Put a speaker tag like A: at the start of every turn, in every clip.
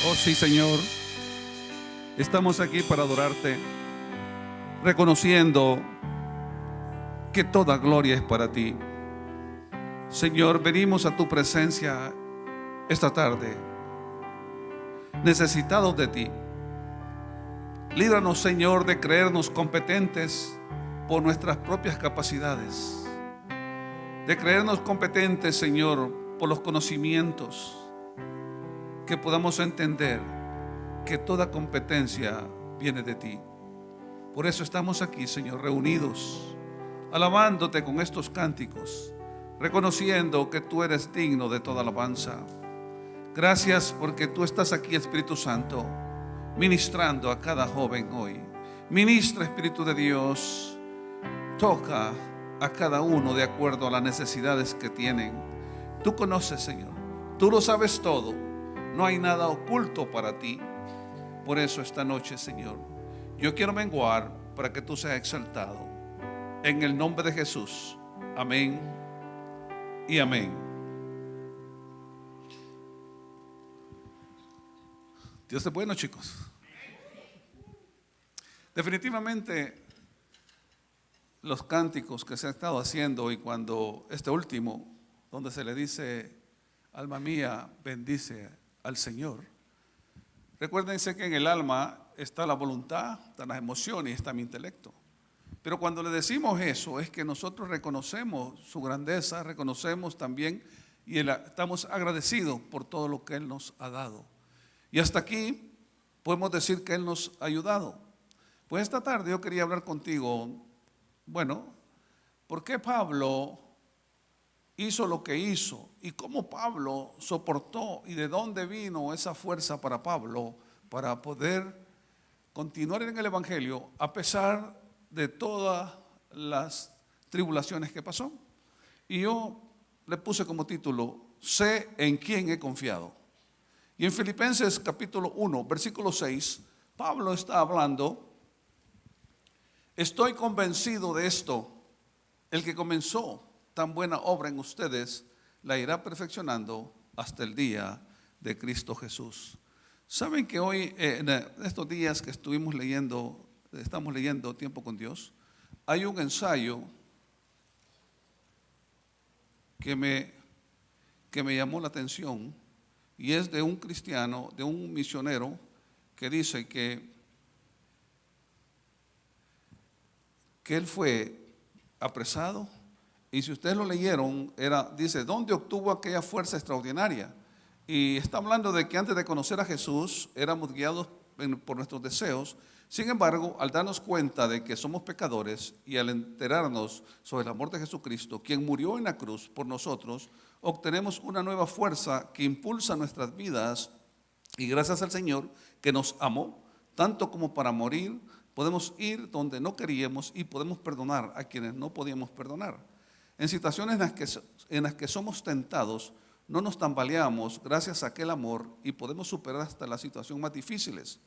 A: Oh sí, Señor, estamos aquí para adorarte, reconociendo que toda gloria es para ti. Señor, venimos a tu presencia esta tarde, necesitados de ti. Líbranos, Señor, de creernos competentes por nuestras propias capacidades, de creernos competentes, Señor, por los conocimientos, que podamos entender que toda competencia viene de ti. Por eso estamos aquí, Señor, reunidos, alabándote con estos cánticos, reconociendo que tú eres digno de toda alabanza. Gracias porque tú estás aquí, Espíritu Santo, ministrando a cada joven hoy. Ministra, Espíritu de Dios, toca a cada uno de acuerdo a las necesidades que tienen. Tú conoces, Señor, tú lo sabes todo, no hay nada oculto para ti. Por eso esta noche, Señor, yo quiero menguar para que tú seas exaltado. En el nombre de Jesús, amén y amén. Dios es bueno, chicos. Definitivamente los cánticos que se han estado haciendo, y cuando este último, donde se le dice: alma mía, bendice al Señor. Recuérdense que en el alma está la voluntad, están las emociones y está mi intelecto. Pero cuando le decimos eso, es que nosotros reconocemos su grandeza, reconocemos también y estamos agradecidos por todo lo que Él nos ha dado. Y hasta aquí podemos decir que Él nos ha ayudado. Pues esta tarde yo quería hablar contigo, bueno, ¿por qué Pablo hizo lo que hizo? ¿Y cómo Pablo soportó? ¿Y de dónde vino esa fuerza para Pablo para poder continuar en el Evangelio a pesar de todas las tribulaciones que pasó? Y yo le puse como título: sé en quién he confiado. Y en Filipenses capítulo 1, versículo 6, Pablo está hablando: estoy convencido de esto, el que comenzó tan buena obra en ustedes la irá perfeccionando hasta el día de Cristo Jesús. Saben que hoy, en estos días que estamos leyendo Tiempo con Dios, hay un ensayo que me llamó la atención, y es de un cristiano, de un misionero, que dice que él fue apresado. Y si ustedes lo leyeron, dice, ¿dónde obtuvo aquella fuerza extraordinaria? Y está hablando de que antes de conocer a Jesús éramos guiados por nuestros deseos. Sin embargo, al darnos cuenta de que somos pecadores y al enterarnos sobre el amor de Jesucristo, quien murió en la cruz por nosotros, obtenemos una nueva fuerza que impulsa nuestras vidas. Y gracias al Señor que nos amó tanto como para morir, podemos ir donde no queríamos y podemos perdonar a quienes no podíamos perdonar. En situaciones en las que somos tentados, no nos tambaleamos gracias a aquel amor y podemos superar hasta las situaciones más difíciles.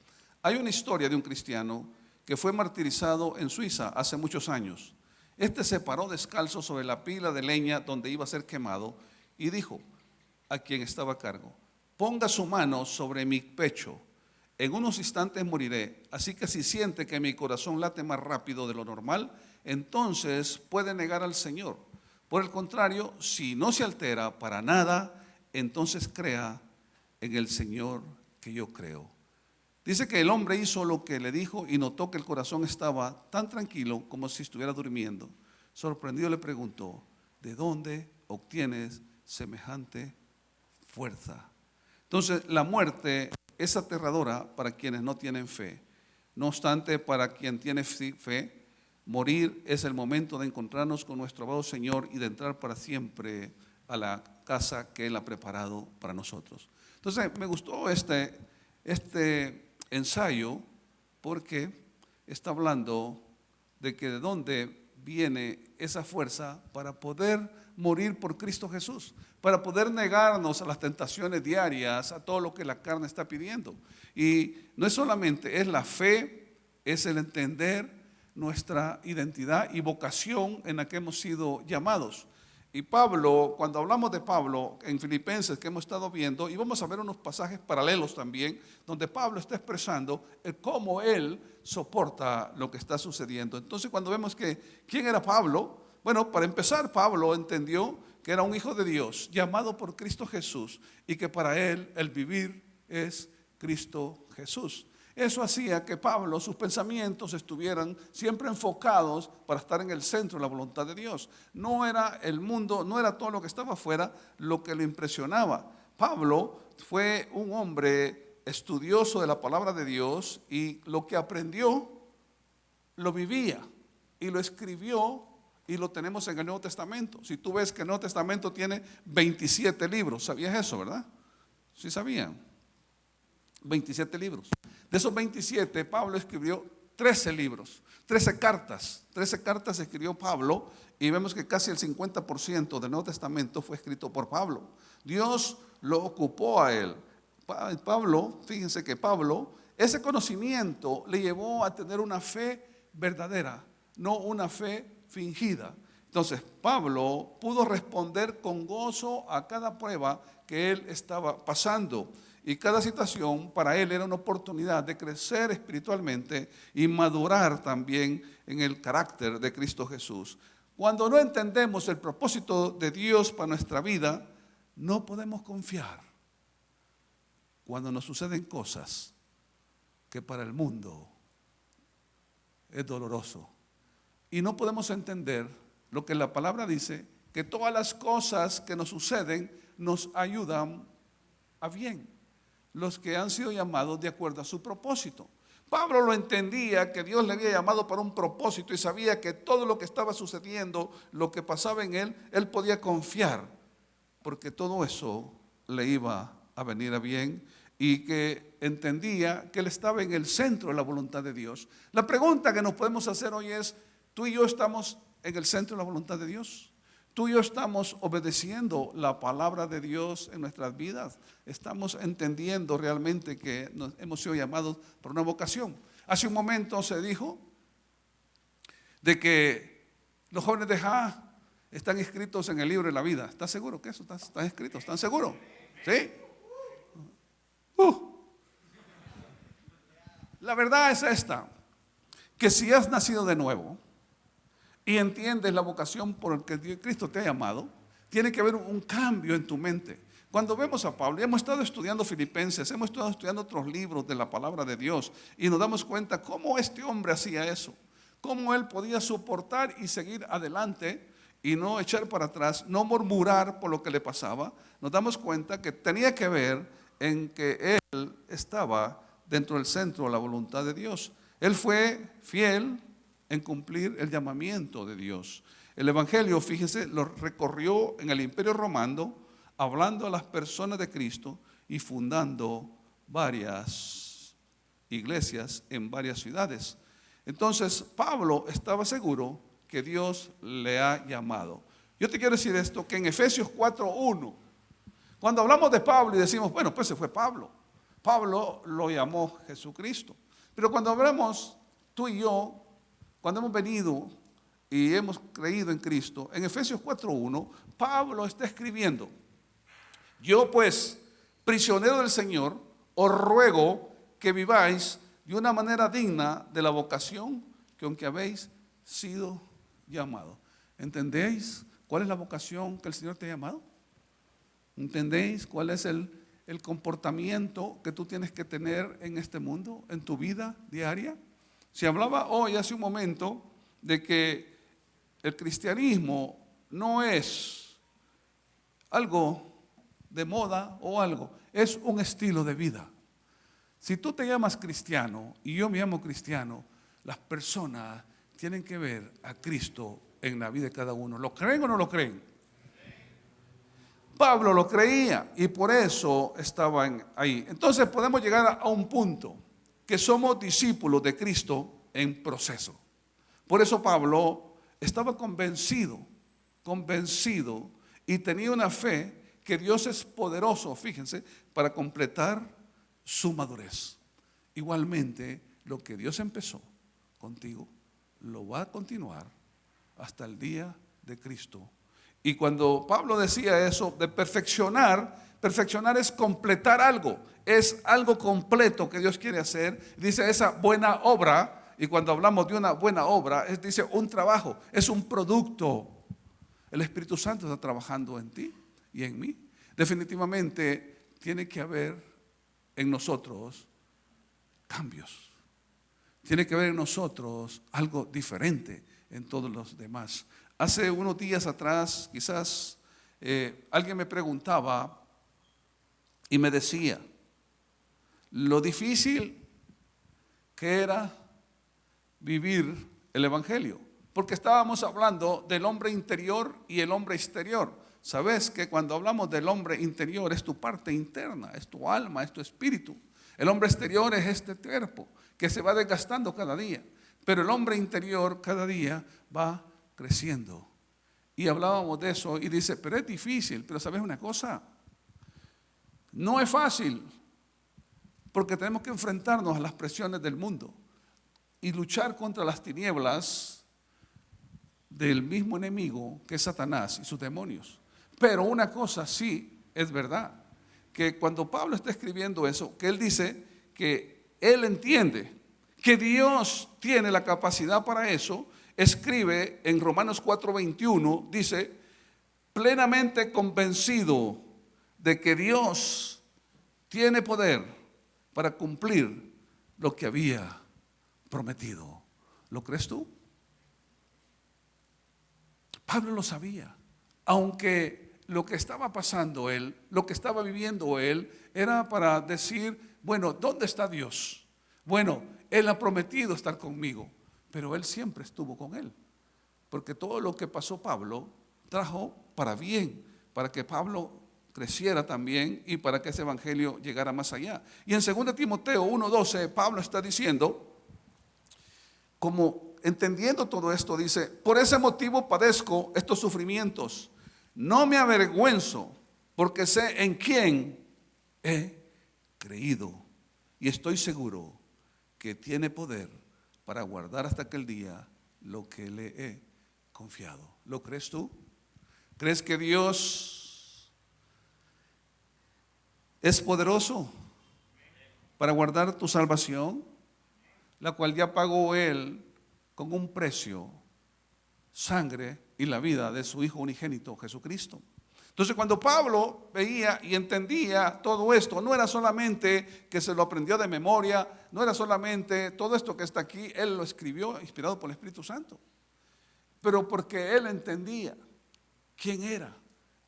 A: Hay una historia de un cristiano que fue martirizado en Suiza hace muchos años. Este se paró descalzo sobre la pila de leña donde iba a ser quemado y dijo a quien estaba a cargo: ponga su mano sobre mi pecho, en unos instantes moriré, así que si siente que mi corazón late más rápido de lo normal, entonces puede negar al Señor. Por el contrario, si no se altera para nada, entonces crea en el Señor que yo creo. Dice que el hombre hizo lo que le dijo y notó que el corazón estaba tan tranquilo como si estuviera durmiendo. Sorprendido le preguntó: ¿de dónde obtienes semejante fuerza? Entonces, la muerte es aterradora para quienes no tienen fe. No obstante, para quien tiene fe, morir es el momento de encontrarnos con nuestro amado Señor y de entrar para siempre a la casa que Él ha preparado para nosotros. Entonces, me gustó este ensayo porque está hablando de que de dónde viene esa fuerza para poder morir por Cristo Jesús, para poder negarnos a las tentaciones diarias, a todo lo que la carne está pidiendo. Y no es solamente, es la fe, es el entender nuestra identidad y vocación en la que hemos sido llamados. Y Pablo, cuando hablamos de Pablo en Filipenses que hemos estado viendo, y vamos a ver unos pasajes paralelos también, donde Pablo está expresando cómo él soporta lo que está sucediendo. Entonces cuando vemos que, ¿quién era Pablo? Bueno, para empezar, Pablo entendió que era un hijo de Dios, llamado por Cristo Jesús, y que para él el vivir es Cristo Jesús. Eso hacía que Pablo, sus pensamientos estuvieran siempre enfocados para estar en el centro de la voluntad de Dios. No era el mundo, no era todo lo que estaba afuera lo que lo impresionaba. Pablo fue un hombre estudioso de la palabra de Dios y lo que aprendió lo vivía y lo escribió y lo tenemos en el Nuevo Testamento. Si tú ves que el Nuevo Testamento tiene 27 libros, ¿sabías eso, verdad? ¿Sí sabían? 27 libros. De esos 27, Pablo escribió 13 libros, 13 cartas escribió Pablo, y vemos que casi el 50% del Nuevo Testamento fue escrito por Pablo. Dios lo ocupó a él. Pablo, fíjense que Pablo, ese conocimiento le llevó a tener una fe verdadera, no una fe fingida. Entonces, Pablo pudo responder con gozo a cada prueba que él estaba pasando. Y cada situación para él era una oportunidad de crecer espiritualmente y madurar también en el carácter de Cristo Jesús. Cuando no entendemos el propósito de Dios para nuestra vida, no podemos confiar. Cuando nos suceden cosas que para el mundo es doloroso. Y no podemos entender lo que la palabra dice, que todas las cosas que nos suceden nos ayudan a bien. Los que han sido llamados de acuerdo a su propósito. Pablo lo entendía, que Dios le había llamado para un propósito y sabía que todo lo que estaba sucediendo, lo que pasaba en él podía confiar, porque todo eso le iba a venir a bien y que entendía que él estaba en el centro de la voluntad de Dios. La pregunta que nos podemos hacer hoy es, ¿tú y yo estamos en el centro de la voluntad de Dios? ¿Tú y yo estamos obedeciendo la palabra de Dios en nuestras vidas? ¿Estamos entendiendo realmente que hemos sido llamados por una vocación? Hace un momento se dijo de que los jóvenes de Ja están inscritos en el libro de la vida. ¿Estás seguro que eso está escrito? ¿Están seguros? ¿Sí? La verdad es esta, que si has nacido de nuevo y entiendes la vocación por la que Cristo te ha llamado, tiene que haber un cambio en tu mente. Cuando vemos a Pablo, y hemos estado estudiando Filipenses, hemos estado estudiando otros libros de la palabra de Dios, y nos damos cuenta cómo este hombre hacía eso, cómo él podía soportar y seguir adelante y no echar para atrás, no murmurar por lo que le pasaba. Nos damos cuenta que tenía que ver en que él estaba dentro del centro de la voluntad de Dios. Él fue fiel en cumplir el llamamiento de Dios. El evangelio, fíjense, lo recorrió en el Imperio Romano, hablando a las personas de Cristo y fundando varias iglesias en varias ciudades. Entonces, Pablo estaba seguro que Dios le ha llamado. Yo te quiero decir esto, que en Efesios 4:1, cuando hablamos de Pablo y decimos, bueno, pues se fue Pablo. Pablo lo llamó Jesucristo. Pero cuando hablamos tú y yo, cuando hemos venido y hemos creído en Cristo, en Efesios 4:1, Pablo está escribiendo, yo pues, prisionero del Señor, os ruego que viváis de una manera digna de la vocación que aunque habéis sido llamados. ¿Entendéis cuál es la vocación que el Señor te ha llamado? ¿Entendéis cuál es el comportamiento que tú tienes que tener en este mundo, en tu vida diaria? Se hablaba hoy, hace un momento, de que el cristianismo no es algo de moda o algo, es un estilo de vida. Si tú te llamas cristiano y yo me llamo cristiano, las personas tienen que ver a Cristo en la vida de cada uno. ¿Lo creen o no lo creen? Pablo lo creía y por eso estaban ahí. Entonces podemos llegar a un punto que somos discípulos de Cristo en proceso. Por eso Pablo estaba convencido y tenía una fe que Dios es poderoso, fíjense, para completar su madurez. Igualmente, lo que Dios empezó contigo, lo va a continuar hasta el día de Cristo. Y cuando Pablo decía eso de perfeccionar, perfeccionar es completar algo, es algo completo que Dios quiere hacer. Dice esa buena obra, y cuando hablamos de una buena obra, dice un trabajo, es un producto. El Espíritu Santo está trabajando en ti y en mí. Definitivamente tiene que haber en nosotros cambios. Tiene que haber en nosotros algo diferente en todos los demás. Hace unos días atrás, quizás alguien me preguntaba y me decía lo difícil que era vivir el Evangelio, porque estábamos hablando del hombre interior y el hombre exterior. Sabes que cuando hablamos del hombre interior es tu parte interna, es tu alma, es tu espíritu. El hombre exterior es este cuerpo que se va desgastando cada día, pero el hombre interior cada día va creciendo. Y hablábamos de eso y dice, pero es difícil. Pero ¿sabes una cosa? No es fácil, porque tenemos que enfrentarnos a las presiones del mundo y luchar contra las tinieblas del mismo enemigo que es Satanás y sus demonios. Pero una cosa sí es verdad, que cuando Pablo está escribiendo eso, que él dice que él entiende que Dios tiene la capacidad para eso, escribe en Romanos 4:21, dice, plenamente convencido de que Dios tiene poder para cumplir lo que había prometido. ¿Lo crees tú? Pablo lo sabía, aunque lo que estaba pasando él, lo que estaba viviendo él, era para decir, bueno, ¿dónde está Dios? Bueno, Él ha prometido estar conmigo, pero Él siempre estuvo con él, porque todo lo que pasó Pablo trajo para bien, para que Pablo creciera también y para que ese evangelio llegara más allá. Y en 2 Timoteo 1:12 Pablo está diciendo, como entendiendo todo esto, dice, por ese motivo padezco estos sufrimientos, no me avergüenzo, porque sé en quién he creído y estoy seguro que tiene poder para guardar hasta aquel día lo que le he confiado. ¿Lo crees tú? ¿Crees que Dios es poderoso para guardar tu salvación, la cual ya pagó Él con un precio, sangre y la vida de su Hijo unigénito Jesucristo? Entonces, cuando Pablo veía y entendía todo esto, no era solamente que se lo aprendió de memoria, no era solamente todo esto que está aquí, él lo escribió inspirado por el Espíritu Santo, pero porque él entendía quién era,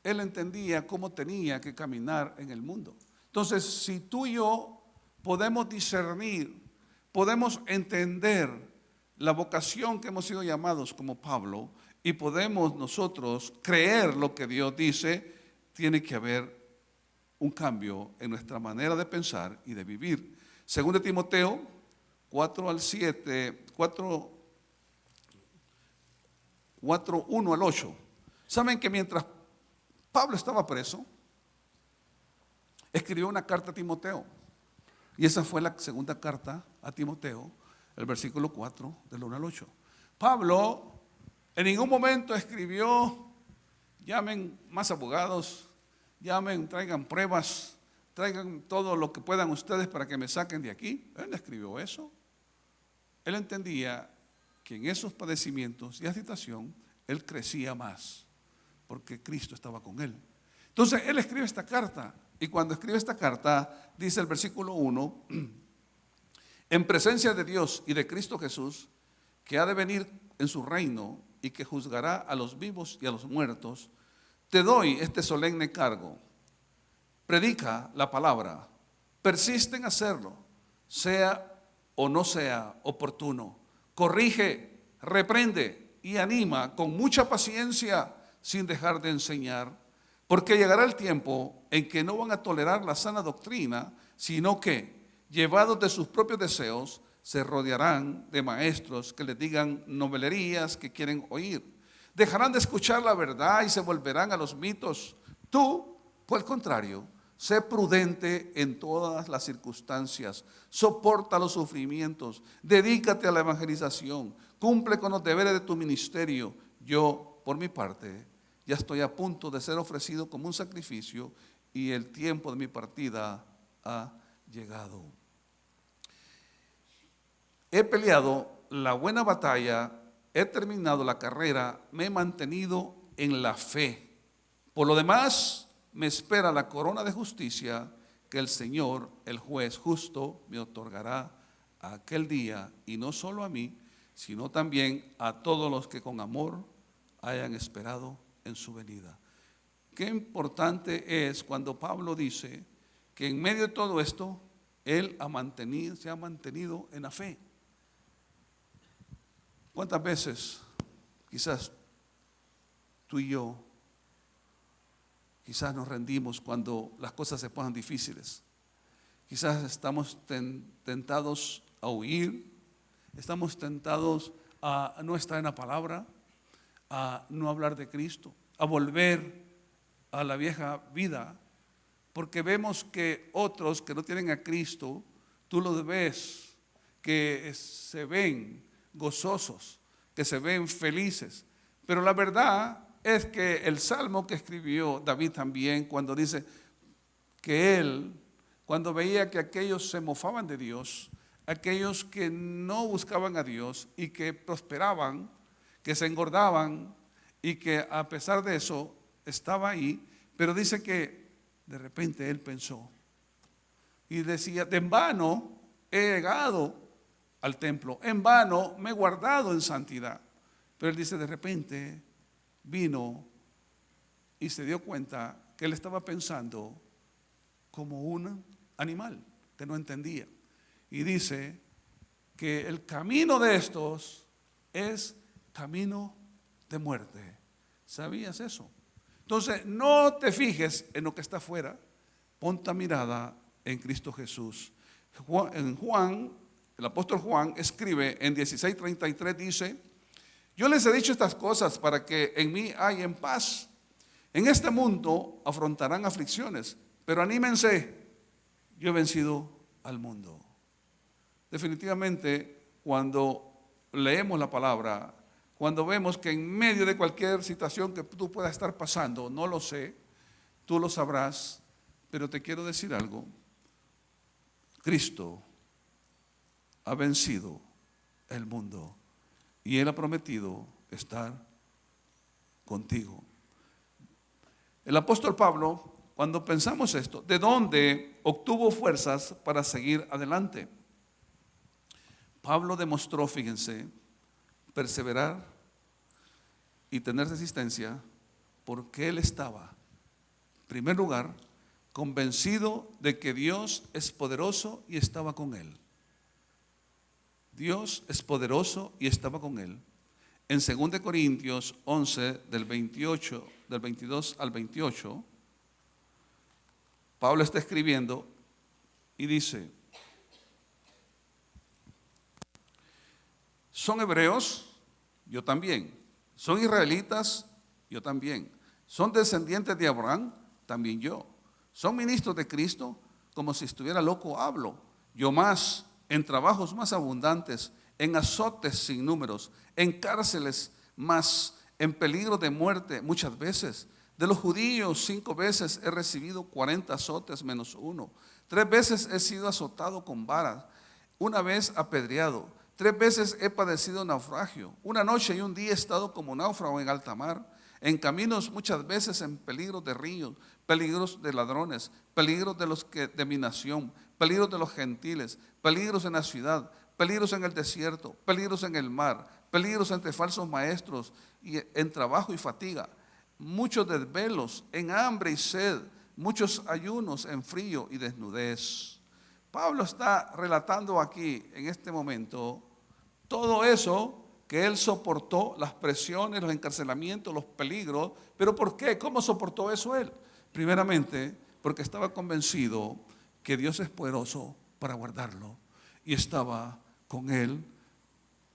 A: él entendía cómo tenía que caminar en el mundo. Entonces, si tú y yo podemos discernir, podemos entender la vocación que hemos sido llamados como Pablo, y podemos nosotros creer lo que Dios dice, tiene que haber un cambio en nuestra manera de pensar y de vivir. 2 Timoteo 4:7, 1 al 8. Saben que mientras Pablo estaba preso, escribió una carta a Timoteo. Y esa fue la segunda carta a Timoteo, el versículo 4 del 1 al 8. Pablo en ningún momento escribió, llamen más abogados, llamen, traigan pruebas, traigan todo lo que puedan ustedes para que me saquen de aquí. Él no escribió eso. Él entendía que en esos padecimientos y agitación, él crecía más, porque Cristo estaba con él. Entonces, él escribe esta carta, y cuando escribe esta carta, dice el versículo 1, en presencia de Dios y de Cristo Jesús, que ha de venir en su reino y que juzgará a los vivos y a los muertos, te doy este solemne cargo. Predica la palabra, persiste en hacerlo, sea o no sea oportuno. Corrige, reprende y anima con mucha paciencia sin dejar de enseñar, porque llegará el tiempo en que no van a tolerar la sana doctrina, sino que, llevados de sus propios deseos, se rodearán de maestros que les digan novelerías que quieren oír. Dejarán de escuchar la verdad y se volverán a los mitos. Tú, por el contrario, sé prudente en todas las circunstancias, soporta los sufrimientos, dedícate a la evangelización, cumple con los deberes de tu ministerio. Yo, por mi parte, ya estoy a punto de ser ofrecido como un sacrificio y el tiempo de mi partida ha llegado. He peleado la buena batalla, he terminado la carrera, me he mantenido en la fe. Por lo demás, me espera la corona de justicia que el Señor, el juez justo, me otorgará aquel día, y no solo a mí, sino también a todos los que con amor hayan esperado en su venida. Qué importante es cuando Pablo dice que en medio de todo esto, él se ha mantenido en la fe. ¿Cuántas veces quizás tú y yo quizás nos rendimos cuando las cosas se ponen difíciles? Quizás estamos tentados a huir, estamos tentados a no estar en la palabra, a no hablar de Cristo, a volver a la vieja vida, porque vemos que otros que no tienen a Cristo, tú los ves que se ven gozosos, que se ven felices. Pero la verdad es que el salmo que escribió David también, cuando dice que él, cuando veía que aquellos se mofaban de Dios, aquellos que no buscaban a Dios y que prosperaban, que se engordaban y que a pesar de eso estaba ahí, pero dice que de repente él pensó y decía: de en vano he llegado al templo, en vano me he guardado en santidad. Pero él dice, de repente vino y se dio cuenta que él estaba pensando como un animal que no entendía. Y dice que el camino de estos es camino de muerte. ¿Sabías eso? Entonces, no te fijes en lo que está afuera, pon tu mirada en Cristo Jesús. El apóstol Juan escribe en 16:33, dice: yo les he dicho estas cosas para que en mí hayan paz. En este mundo afrontarán aflicciones, pero anímense, yo he vencido al mundo. Definitivamente, cuando leemos la palabra, cuando vemos que en medio de cualquier situación que tú puedas estar pasando, no lo sé, tú lo sabrás, pero te quiero decir algo: Cristo ha vencido el mundo y Él ha prometido estar contigo. El apóstol Pablo, cuando pensamos esto, ¿de dónde obtuvo fuerzas para seguir adelante? Pablo demostró, fíjense, perseverar y tener resistencia porque él estaba, en primer lugar, convencido de que Dios es poderoso y estaba con él. Dios es poderoso y estaba con él. En 2 Corintios 11, del 22 al 28, Pablo está escribiendo y dice: son hebreos, yo también. Son israelitas, yo también. Son descendientes de Abraham, también yo. Son ministros de Cristo, como si estuviera loco hablo. Yo más, en trabajos más abundantes, en azotes sin números, en cárceles más, en peligro de muerte muchas veces. De los judíos 5 veces he recibido 40 azotes menos 1. 3 veces he sido azotado con varas, 1 vez apedreado. 3 veces he padecido naufragio. 1 noche y 1 día he estado como náufrago en alta mar. En caminos muchas veces en peligros de ríos, peligros de ladrones, peligros de los que de mi nación, peligros de los gentiles, peligros en la ciudad, peligros en el desierto, peligros en el mar, peligros entre falsos maestros y en trabajo y fatiga, muchos desvelos, en hambre y sed, muchos ayunos, en frío y desnudez. Pablo está relatando aquí en este momento todo eso que él soportó, las presiones, los encarcelamientos, los peligros. ¿Pero por qué? ¿Cómo soportó eso él? Primeramente, porque estaba convencido que Dios es poderoso para guardarlo y estaba con él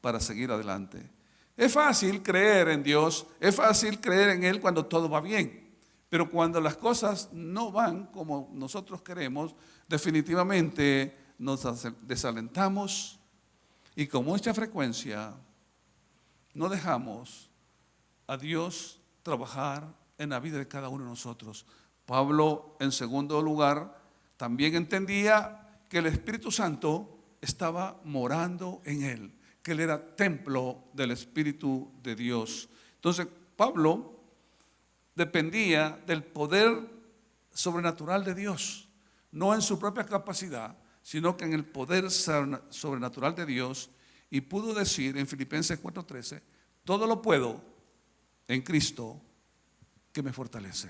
A: para seguir adelante. Es fácil creer en Dios, es fácil creer en Él cuando todo va bien, pero cuando las cosas no van como nosotros queremos, definitivamente nos desalentamos y con mucha frecuencia no dejamos a Dios trabajar en la vida de cada uno de nosotros. Pablo, en segundo lugar, también entendía que el Espíritu Santo estaba morando en él, que él era templo del Espíritu de Dios. Entonces, Pablo dependía del poder sobrenatural de Dios, no en su propia capacidad, sino que en el poder sobrenatural de Dios, y pudo decir en Filipenses 4:13, todo lo puedo en Cristo que me fortalece.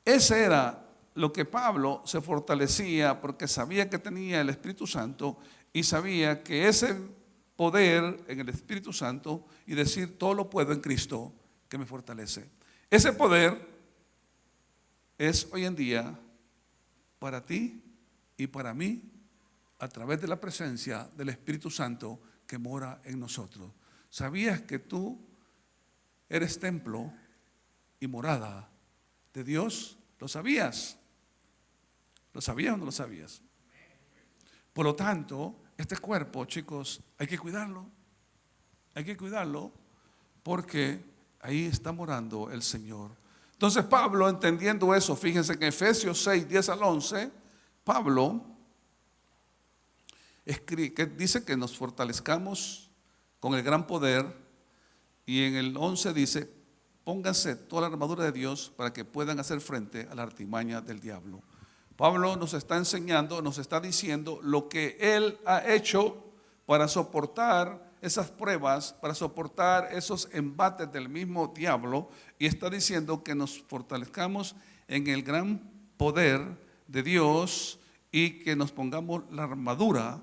A: Ese era lo que Pablo se fortalecía, porque sabía que tenía el Espíritu Santo y sabía que ese poder en el Espíritu Santo y decir todo lo puedo en Cristo que me fortalece. Ese poder es hoy en día para ti y para mí a través de la presencia del Espíritu Santo que mora en nosotros. ¿Sabías que tú eres templo y morada de Dios? ¿Lo sabías? ¿Lo sabías o no lo sabías? Por lo tanto, este cuerpo, chicos, hay que cuidarlo. Hay que cuidarlo porque ahí está morando el Señor. Entonces Pablo, entendiendo eso, fíjense que en Efesios 6:10-11, Pablo que dice que nos fortalezcamos con el gran poder, y en el 11 dice, pónganse toda la armadura de Dios para que puedan hacer frente a la artimaña del diablo. Pablo nos está enseñando, nos está diciendo lo que él ha hecho para soportar esas pruebas, para soportar esos embates del mismo diablo, y está diciendo que nos fortalezcamos en el gran poder de Dios y que nos pongamos la armadura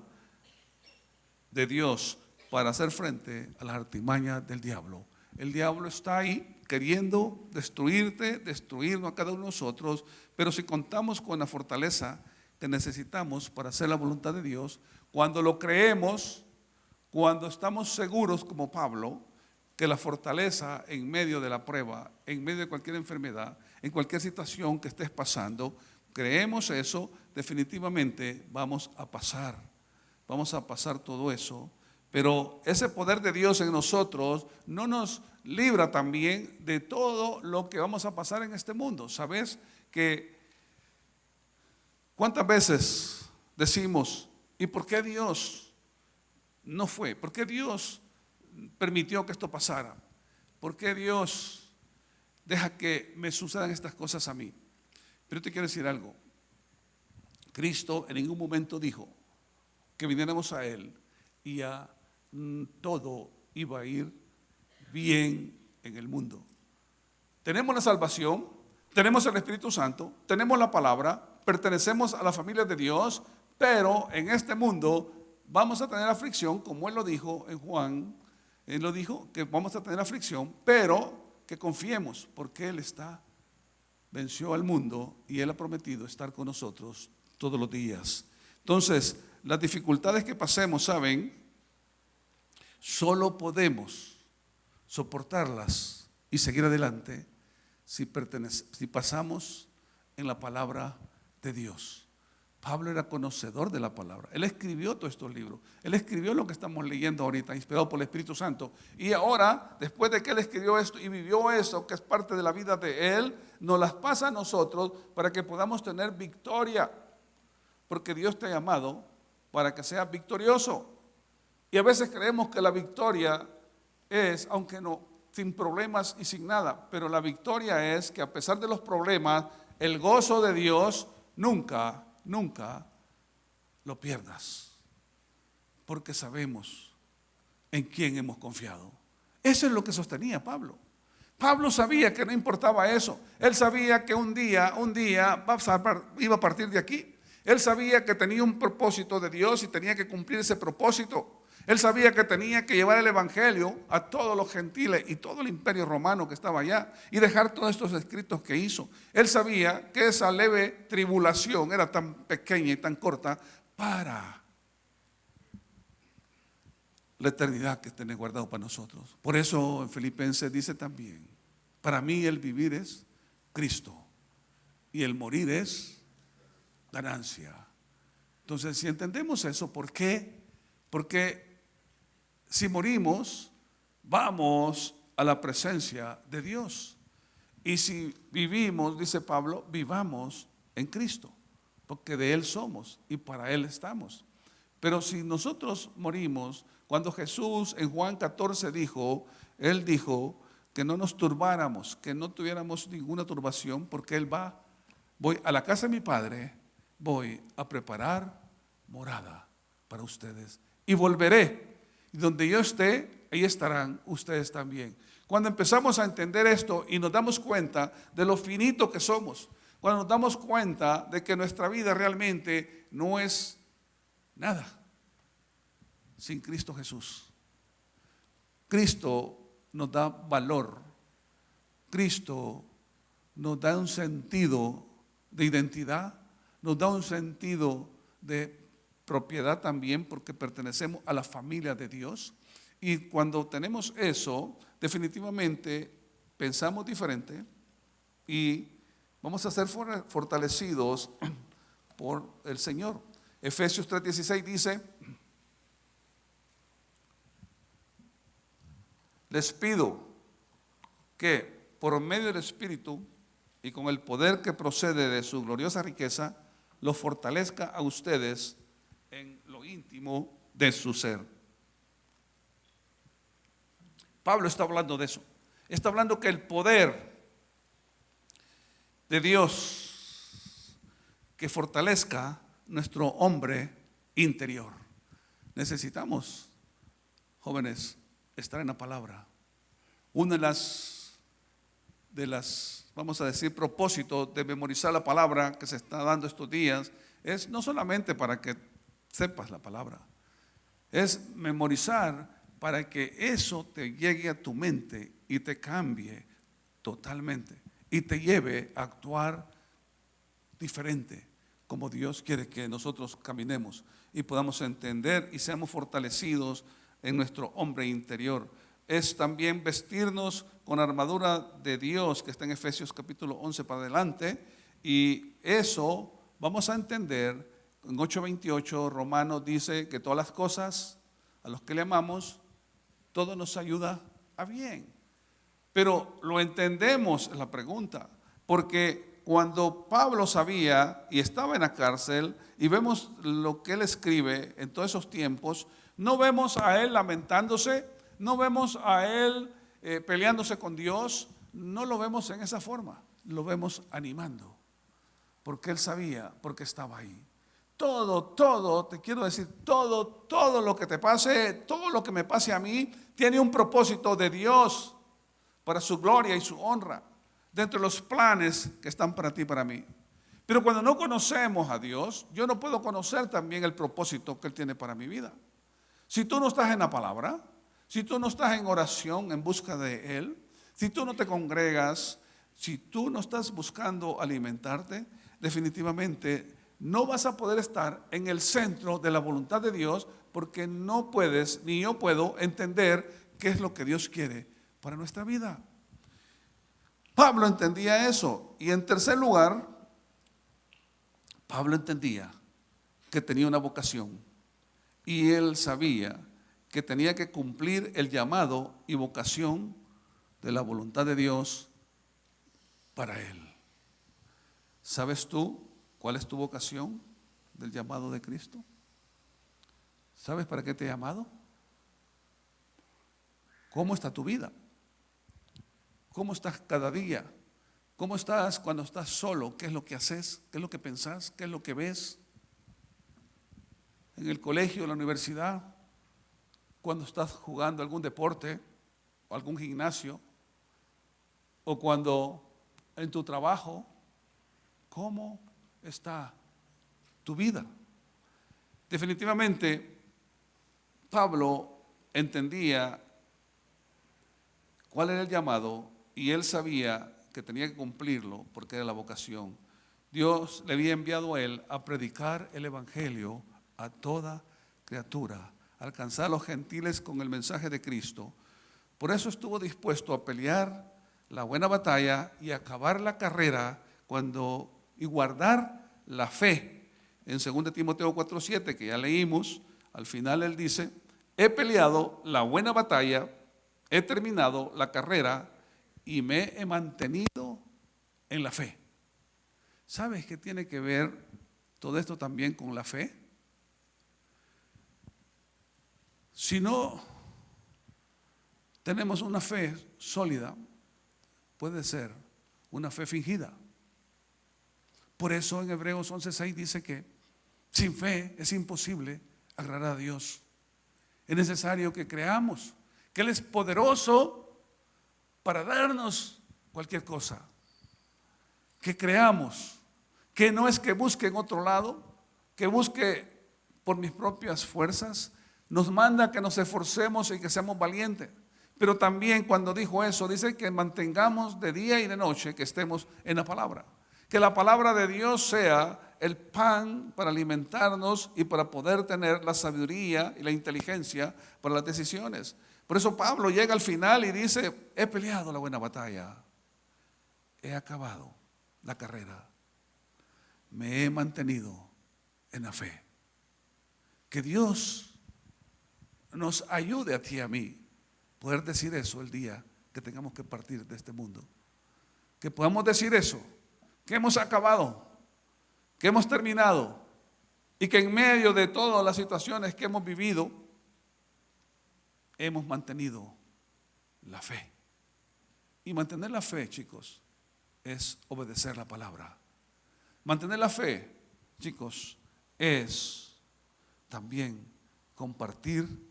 A: de Dios para hacer frente a las artimañas del diablo. El diablo está ahí queriendo destruirte, destruirnos a cada uno de nosotros, pero si contamos con la fortaleza que necesitamos para hacer la voluntad de Dios, cuando lo creemos, cuando estamos seguros como Pablo, que la fortaleza en medio de la prueba, en medio de cualquier enfermedad, en cualquier situación que estés pasando, creemos eso, definitivamente vamos a pasar todo eso. Pero ese poder de Dios en nosotros no nos libra también de todo lo que vamos a pasar en este mundo. ¿Sabes que cuántas veces decimos, ¿y por qué Dios no fue? ¿Por qué Dios permitió que esto pasara? ¿Por qué Dios deja que me sucedan estas cosas a mí? Pero te quiero decir algo. Cristo en ningún momento dijo que viniéramos a Él y todo iba a ir bien en el mundo. Tenemos la salvación, tenemos el Espíritu Santo, tenemos la palabra, pertenecemos a la familia de Dios, pero en este mundo vamos a tener aflicción, como Él lo dijo en Juan. Él lo dijo que vamos a tener aflicción, pero que confiemos porque Él venció al mundo y Él ha prometido estar con nosotros todos los días. Entonces, las dificultades que pasemos, ¿saben? Solo podemos soportarlas y seguir adelante si pasamos en la palabra de Dios. Pablo era conocedor de la palabra. Él escribió todos estos libros. Él escribió lo que estamos leyendo ahorita, inspirado por el Espíritu Santo. Y ahora, después de que él escribió esto y vivió eso, que es parte de la vida de él, nos las pasa a nosotros para que podamos tener victoria. Porque Dios te ha llamado para que seas victorioso. Y a veces creemos que la victoria es, aunque no, sin problemas y sin nada, pero la victoria es que a pesar de los problemas, el gozo de Dios nunca lo pierdas, porque sabemos en quién hemos confiado. Eso es lo que sostenía Pablo. Pablo sabía que no importaba eso. Él sabía que un día iba a partir de aquí. Él sabía que tenía un propósito de Dios y tenía que cumplir ese propósito. Él sabía que tenía que llevar el evangelio a todos los gentiles y todo el imperio romano que estaba allá y dejar todos estos escritos que hizo. Él sabía que esa leve tribulación era tan pequeña y tan corta para la eternidad que tiene guardado para nosotros. Por eso en Filipenses dice también, para mí el vivir es Cristo y el morir es ganancia. Entonces, si entendemos eso, ¿por qué? Porque si morimos, vamos a la presencia de Dios. Y si vivimos, dice Pablo, vivamos en Cristo, porque de Él somos y para Él estamos. Pero si nosotros morimos, cuando Jesús en Juan 14 dijo, Él dijo que no nos turbáramos, que no tuviéramos ninguna turbación, porque Él voy a la casa de mi Padre, voy a preparar morada para ustedes y volveré. Y donde yo esté, ahí estarán ustedes también. Cuando empezamos a entender esto y nos damos cuenta de lo finito que somos, cuando nos damos cuenta de que nuestra vida realmente no es nada sin Cristo Jesús. Cristo nos da valor. Cristo nos da un sentido de identidad, nos da un sentido de propiedad también, porque pertenecemos a la familia de Dios. Y cuando tenemos eso, definitivamente pensamos diferente y vamos a ser fortalecidos por el Señor. Efesios 3:16 dice: les pido que por medio del Espíritu y con el poder que procede de su gloriosa riqueza, los fortalezca a ustedes en lo íntimo de su ser. Pablo está hablando de eso. Está hablando que el poder de Dios que fortalezca nuestro hombre interior. Necesitamos, jóvenes, estar en la palabra. Una de las, vamos a decir, propósitos de memorizar la palabra que se está dando estos días es no solamente para que sepas la palabra, es memorizar para que eso te llegue a tu mente y te cambie totalmente y te lleve a actuar diferente, como Dios quiere que nosotros caminemos y podamos entender y seamos fortalecidos en nuestro hombre interior. Es también vestirnos con armadura de Dios, que está en Efesios capítulo 11 para adelante, y eso vamos a entender. En 8:28 Romanos dice que todas las cosas a los que le amamos, todo nos ayuda a bien. Pero lo entendemos, es la pregunta, porque cuando Pablo sabía y estaba en la cárcel y vemos lo que él escribe en todos esos tiempos, no vemos a él lamentándose, no vemos a él peleándose con Dios, no lo vemos en esa forma, lo vemos animando, porque él sabía, porque estaba ahí. Todo, te quiero decir, todo lo que te pase, todo lo que me pase a mí, tiene un propósito de Dios para su gloria y su honra, dentro de los planes que están para ti y para mí. Pero cuando no conocemos a Dios, yo no puedo conocer también el propósito que Él tiene para mi vida. Si tú no estás en la palabra, si tú no estás en oración en busca de Él, si tú no te congregas, si tú no estás buscando alimentarte, definitivamente no vas a poder estar en el centro de la voluntad de Dios, porque no puedes, ni yo puedo entender qué es lo que Dios quiere para nuestra vida. Pablo entendía eso. Y en tercer lugar, Pablo entendía que tenía una vocación y él sabía que tenía que cumplir el llamado y vocación de la voluntad de Dios para él. ¿Sabes tú cuál es tu vocación del llamado de Cristo? ¿Sabes para qué te he llamado? ¿Cómo está tu vida? ¿Cómo estás cada día? ¿Cómo estás cuando estás solo? ¿Qué es lo que haces? ¿Qué es lo que pensás? ¿Qué es lo que ves? En el colegio, en la universidad, cuando estás jugando algún deporte o algún gimnasio, o cuando en tu trabajo, ¿cómo está tu vida? Definitivamente, Pablo entendía cuál era el llamado y él sabía que tenía que cumplirlo porque era la vocación. Dios le había enviado a él a predicar el evangelio a toda criatura, a alcanzar a los gentiles con el mensaje de Cristo. Por eso estuvo dispuesto a pelear la buena batalla y acabar la carrera y guardar la fe. En 2 Timoteo 4:7, que ya leímos, al final él dice: he peleado la buena batalla, he terminado la carrera y me he mantenido en la fe. ¿Sabes qué tiene que ver todo esto también con la fe? Si no tenemos una fe sólida, puede ser una fe fingida. Por eso en Hebreos 11:6 dice que sin fe es imposible agradar a Dios. Es necesario que creamos que Él es poderoso para darnos cualquier cosa. Que creamos que no es que busque en otro lado, que busque por mis propias fuerzas. Nos manda que nos esforcemos y que seamos valientes. Pero también cuando dijo eso, dice que mantengamos de día y de noche, que estemos en la palabra. Que la palabra de Dios sea el pan para alimentarnos y para poder tener la sabiduría y la inteligencia para las decisiones. Por eso Pablo llega al final y dice, he peleado la buena batalla, he acabado la carrera, me he mantenido en la fe. Que Dios nos ayude a ti y a mí poder decir eso el día que tengamos que partir de este mundo. Que podamos decir eso, que hemos acabado, que hemos terminado y que en medio de todas las situaciones que hemos vivido, hemos mantenido la fe. Y mantener la fe, chicos, es obedecer la palabra. Mantener la fe, chicos, es también compartir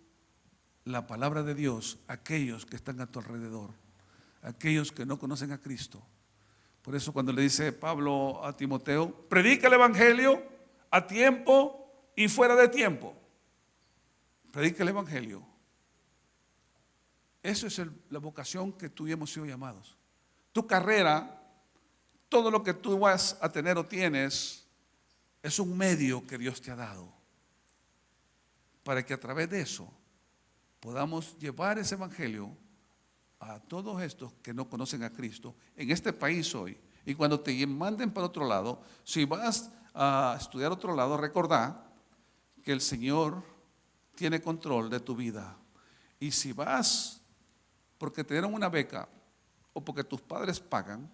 A: la palabra de Dios a aquellos que están a tu alrededor, a aquellos que no conocen a Cristo. Por eso cuando le dice Pablo a Timoteo, predica el evangelio a tiempo y fuera de tiempo. Predica el evangelio. Eso es la vocación que tú y hemos sido llamados. Tu carrera, todo lo que tú vas a tener o tienes, es un medio que Dios te ha dado para que a través de eso podamos llevar ese evangelio a todos estos que no conocen a Cristo en este país hoy. Y cuando te manden para otro lado, si vas a estudiar otro lado, recordá que el Señor tiene control de tu vida. Y si vas porque te dieron una beca o porque tus padres pagan,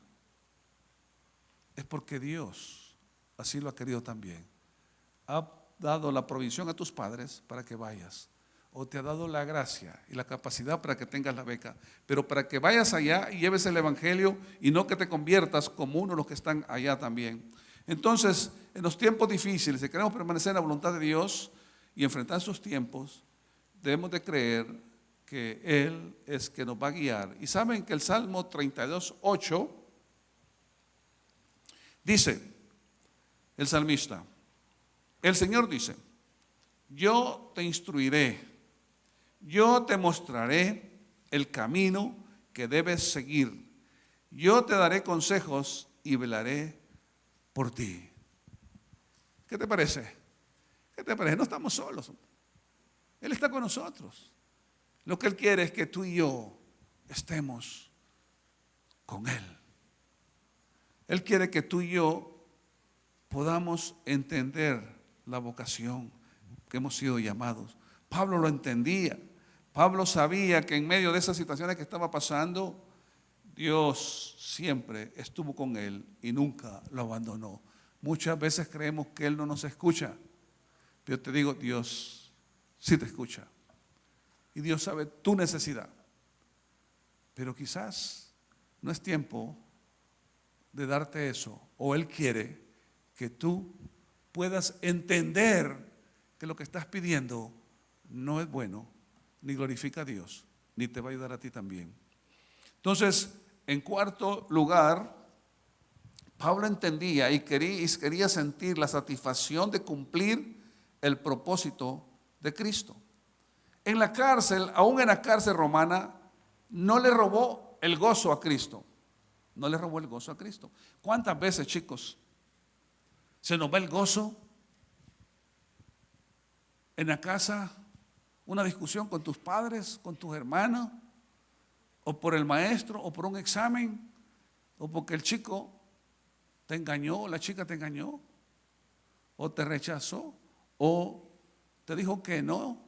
A: es porque Dios así lo ha querido también. Ha dado la provisión a tus padres para que vayas, o te ha dado la gracia y la capacidad para que tengas la beca, pero para que vayas allá y lleves el evangelio y no que te conviertas como uno de los que están allá también. Entonces, en los tiempos difíciles, si queremos permanecer en la voluntad de Dios y enfrentar esos tiempos, debemos de creer que Él es que nos va a guiar. Y saben que el Salmo 32:8 dice, el salmista, el Señor dice, yo te instruiré, yo te mostraré el camino que debes seguir, yo te daré consejos y velaré por ti. ¿Qué te parece? ¿Qué te parece? No estamos solos, Él está con nosotros. Lo que Él quiere es que tú y yo estemos con Él. Él quiere que tú y yo podamos entender la vocación que hemos sido llamados. Pablo lo entendía. Pablo sabía que en medio de esas situaciones que estaba pasando, Dios siempre estuvo con él y nunca lo abandonó. Muchas veces creemos que Él no nos escucha, pero te digo, Dios sí te escucha. Y Dios sabe tu necesidad. Pero quizás no es tiempo de darte eso. O Él quiere que tú puedas entender que lo que estás pidiendo no es bueno, ni glorifica a Dios, ni te va a ayudar a ti también. Entonces, en cuarto lugar, Pablo entendía y quería sentir la satisfacción de cumplir el propósito de Cristo. En la cárcel, aún en la cárcel romana, no le robó el gozo a Cristo. No le robó el gozo a Cristo. ¿Cuántas veces, chicos, se nos va el gozo en la casa? Una discusión con tus padres, con tus hermanos, o por el maestro, o por un examen, o porque el chico te engañó, o la chica te engañó, o te rechazó, o te dijo que no.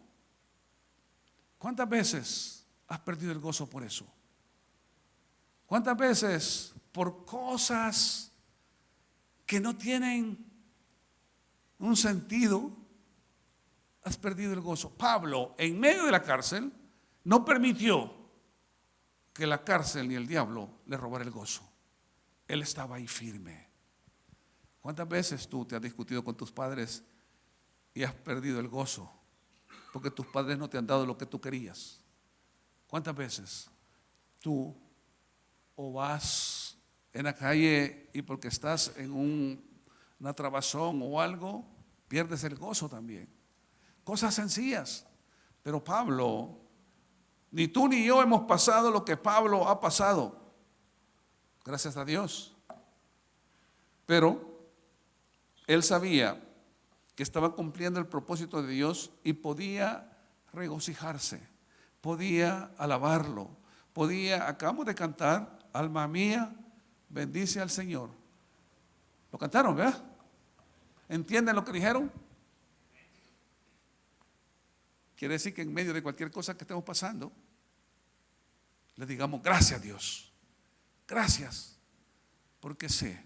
A: ¿Cuántas veces has perdido el gozo por eso? ¿Cuántas veces por cosas que no tienen un sentido has perdido el gozo? Pablo, en medio de la cárcel, no permitió que la cárcel ni el diablo le robara el gozo. Él estaba ahí firme. ¿Cuántas veces tú te has discutido con tus padres y has perdido el gozo porque tus padres no te han dado lo que tú querías? ¿Cuántas veces tú o vas en la calle y porque estás en una trabazón o algo, pierdes el gozo también? Cosas sencillas. Pero Pablo, ni tú ni yo hemos pasado lo que Pablo ha pasado, gracias a Dios. Pero él sabía que estaba cumpliendo el propósito de Dios y podía regocijarse, podía alabarlo, acabamos de cantar, alma mía, bendice al Señor. Lo cantaron, ¿verdad? ¿Entienden lo que dijeron? Quiere decir que en medio de cualquier cosa que estemos pasando, le digamos gracias a Dios, gracias, porque sé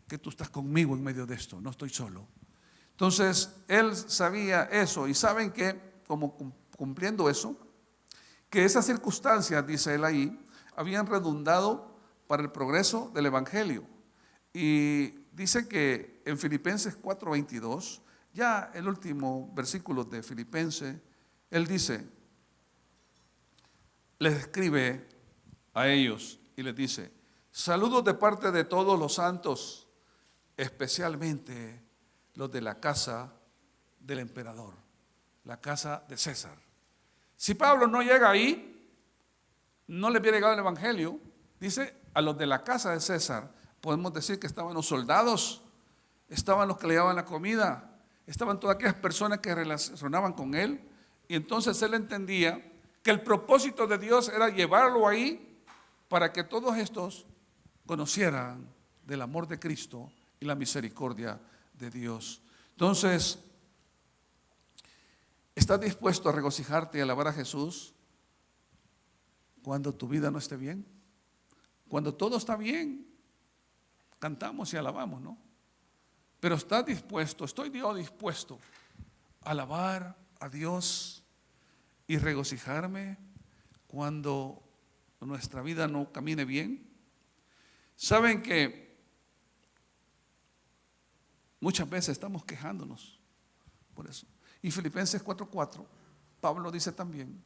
A: que tú estás conmigo en medio de esto, no estoy solo. Entonces, él sabía eso y saben que, como cumpliendo eso, que esas circunstancias, dice él ahí, habían redundado para el progreso del Evangelio. Y dice que en Filipenses 4:22, ya el último versículo de Filipenses, él dice, les escribe a ellos y les dice, saludos de parte de todos los santos, especialmente los de la casa del emperador, la casa de César. Si Pablo no llega ahí, no le hubiera llegado el Evangelio. Dice, a los de la casa de César, podemos decir que estaban los soldados, estaban los que le llevaban la comida, estaban todas aquellas personas que relacionaban con él. Y entonces él entendía que el propósito de Dios era llevarlo ahí para que todos estos conocieran del amor de Cristo y la misericordia de Dios. Entonces, ¿estás dispuesto a regocijarte y alabar a Jesús cuando tu vida no esté bien? Cuando todo está bien, cantamos y alabamos, ¿no? Pero ¿estás dispuesto, estoy yo dispuesto a alabar a Dios y regocijarme cuando nuestra vida no camine bien? Saben que muchas veces estamos quejándonos por eso. Y Filipenses 4:4, Pablo dice también,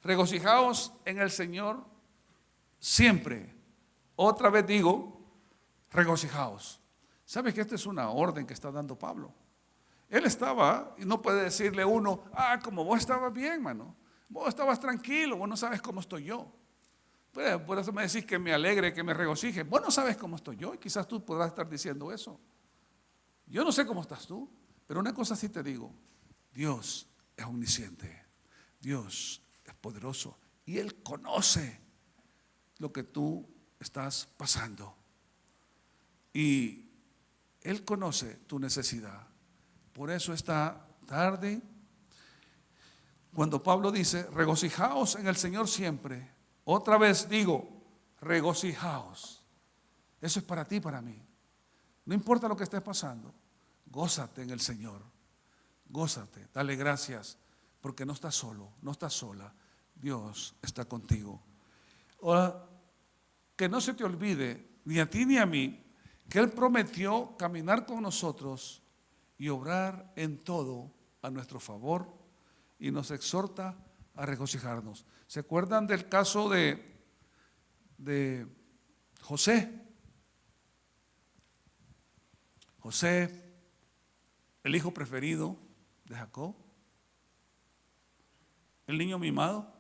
A: regocijaos en el Señor siempre. Otra vez digo, regocijaos. ¿Sabes que esta es una orden que está dando Pablo? Él estaba, y no puede decirle uno, como vos estabas bien, mano, vos estabas tranquilo, vos no sabes cómo estoy yo. Pues, por eso me decís que me alegre, que me regocije. Vos no sabes cómo estoy yo, y quizás tú podrás estar diciendo eso. Yo no sé cómo estás tú, pero una cosa sí te digo, Dios es omnisciente, Dios es poderoso, y Él conoce lo que tú estás pasando. Y Él conoce tu necesidad. Por eso esta tarde, cuando Pablo dice, regocijaos en el Señor siempre, otra vez digo, regocijaos. Eso es para ti y para mí. No importa lo que estés pasando, gózate en el Señor. Gózate, dale gracias, porque no estás solo, no estás sola. Dios está contigo. Ahora, que no se te olvide, ni a ti ni a mí, que Él prometió caminar con nosotros y obrar en todo a nuestro favor, y nos exhorta a regocijarnos. ¿Se acuerdan del caso de José? José, el hijo preferido de Jacob, el niño mimado,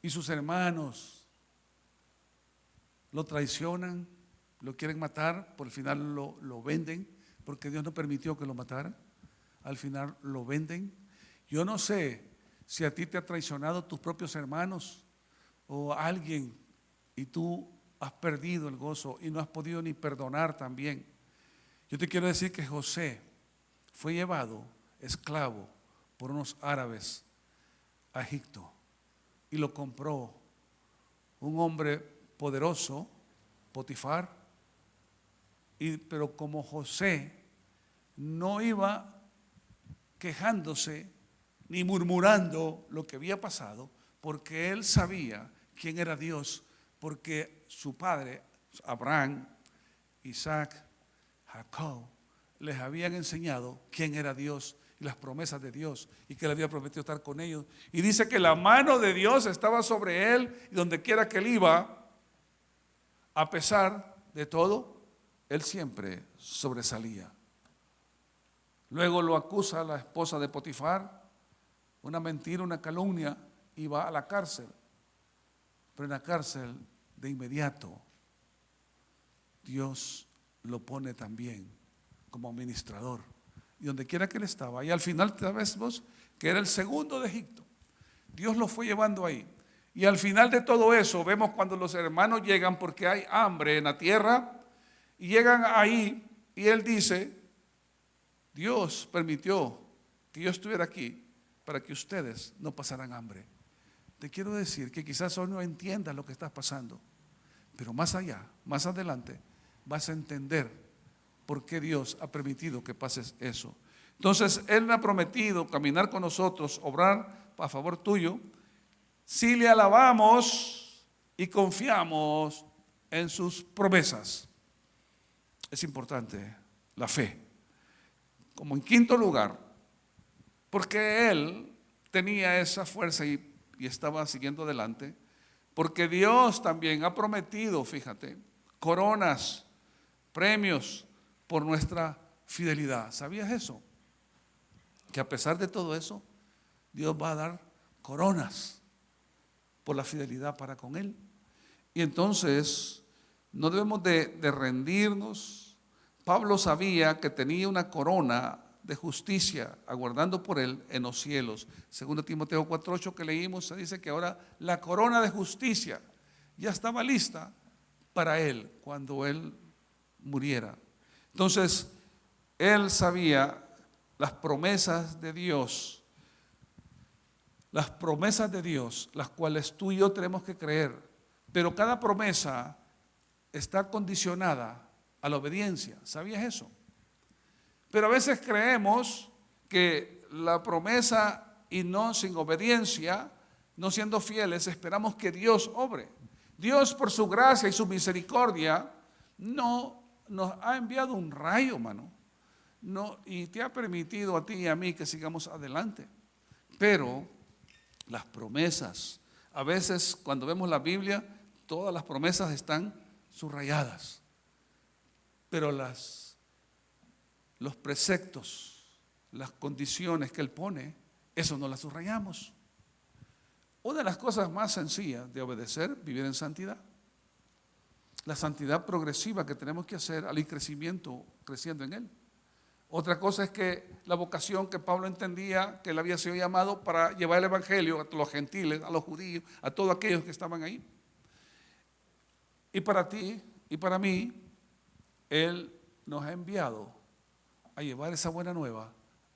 A: y sus hermanos lo traicionan, lo quieren matar, por el final lo venden, porque Dios no permitió que lo matara. Al final lo venden. Yo no sé si a ti te ha traicionado tus propios hermanos o alguien y tú has perdido el gozo y no has podido ni perdonar también. Yo te quiero decir que José fue llevado esclavo por unos árabes a Egipto y lo compró un hombre poderoso, Potifar, pero como José no iba quejándose ni murmurando lo que había pasado, porque él sabía quién era Dios, porque su padre, Abraham, Isaac, Jacob, les habían enseñado quién era Dios y las promesas de Dios y que él había prometido estar con ellos. Y dice que la mano de Dios estaba sobre él y donde quiera que él iba, a pesar de todo, él siempre sobresalía. Luego lo acusa la esposa de Potifar, una mentira, una calumnia, y va a la cárcel. Pero en la cárcel, de inmediato, Dios lo pone también como administrador. Y donde quiera que él estaba, y al final sabemos que era el segundo de Egipto. Dios lo fue llevando ahí. Y al final de todo eso, vemos cuando los hermanos llegan porque hay hambre en la tierra, y llegan ahí, y él dice: Dios permitió que yo estuviera aquí para que ustedes no pasaran hambre. Te quiero decir que quizás hoy no entiendas lo que estás pasando, pero más allá, más adelante, vas a entender por qué Dios ha permitido que pases eso. Entonces, Él ha prometido caminar con nosotros, obrar a favor tuyo, si le alabamos y confiamos en sus promesas. Es importante la fe. Como en quinto lugar, porque él tenía esa fuerza y estaba siguiendo adelante, porque Dios también ha prometido, fíjate, coronas, premios por nuestra fidelidad. ¿Sabías eso? Que a pesar de todo eso, Dios va a dar coronas por la fidelidad para con Él. Y entonces no debemos de rendirnos. Pablo sabía que tenía una corona de justicia aguardando por él en los cielos. Segundo Timoteo 4:8 que leímos, se dice que ahora la corona de justicia ya estaba lista para él cuando él muriera. Entonces, él sabía las promesas de Dios, las cuales tú y yo tenemos que creer, pero cada promesa está condicionada a la obediencia. ¿Sabías eso? Pero a veces creemos que la promesa y no sin obediencia, no siendo fieles, esperamos que Dios obre. Dios, por su gracia y su misericordia, no nos ha enviado un rayo, mano, no, y te ha permitido a ti y a mí que sigamos adelante. Pero las promesas, a veces cuando vemos la Biblia, todas las promesas están subrayadas, pero los preceptos, las condiciones que Él pone, eso no las subrayamos. Una de las cosas más sencillas de obedecer, vivir en santidad. La santidad progresiva que tenemos que hacer al ir creciendo en Él. Otra cosa es que la vocación que Pablo entendía que él había sido llamado para llevar el evangelio a los gentiles, a los judíos, a todos aquellos que estaban ahí. Y para ti y para mí, Él nos ha enviado a llevar esa buena nueva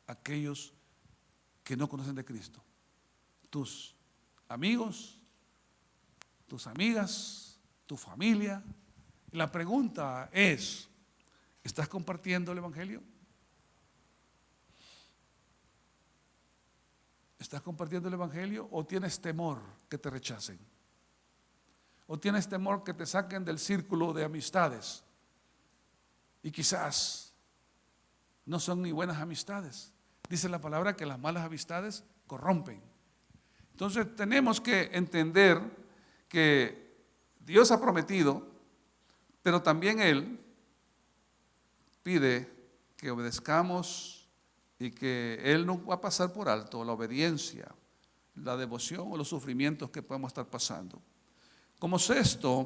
A: a aquellos que no conocen de Cristo. Tus amigos, tus amigas, tu familia. Y la pregunta es, ¿estás compartiendo el evangelio? ¿Estás compartiendo el evangelio o tienes temor que te rechacen? ¿O tienes temor que te saquen del círculo de amistades? Y quizás no son ni buenas amistades. Dice la palabra que las malas amistades corrompen. Entonces tenemos que entender que Dios ha prometido, pero también Él pide que obedezcamos y que Él no va a pasar por alto la obediencia, la devoción o los sufrimientos que podemos estar pasando. Como sexta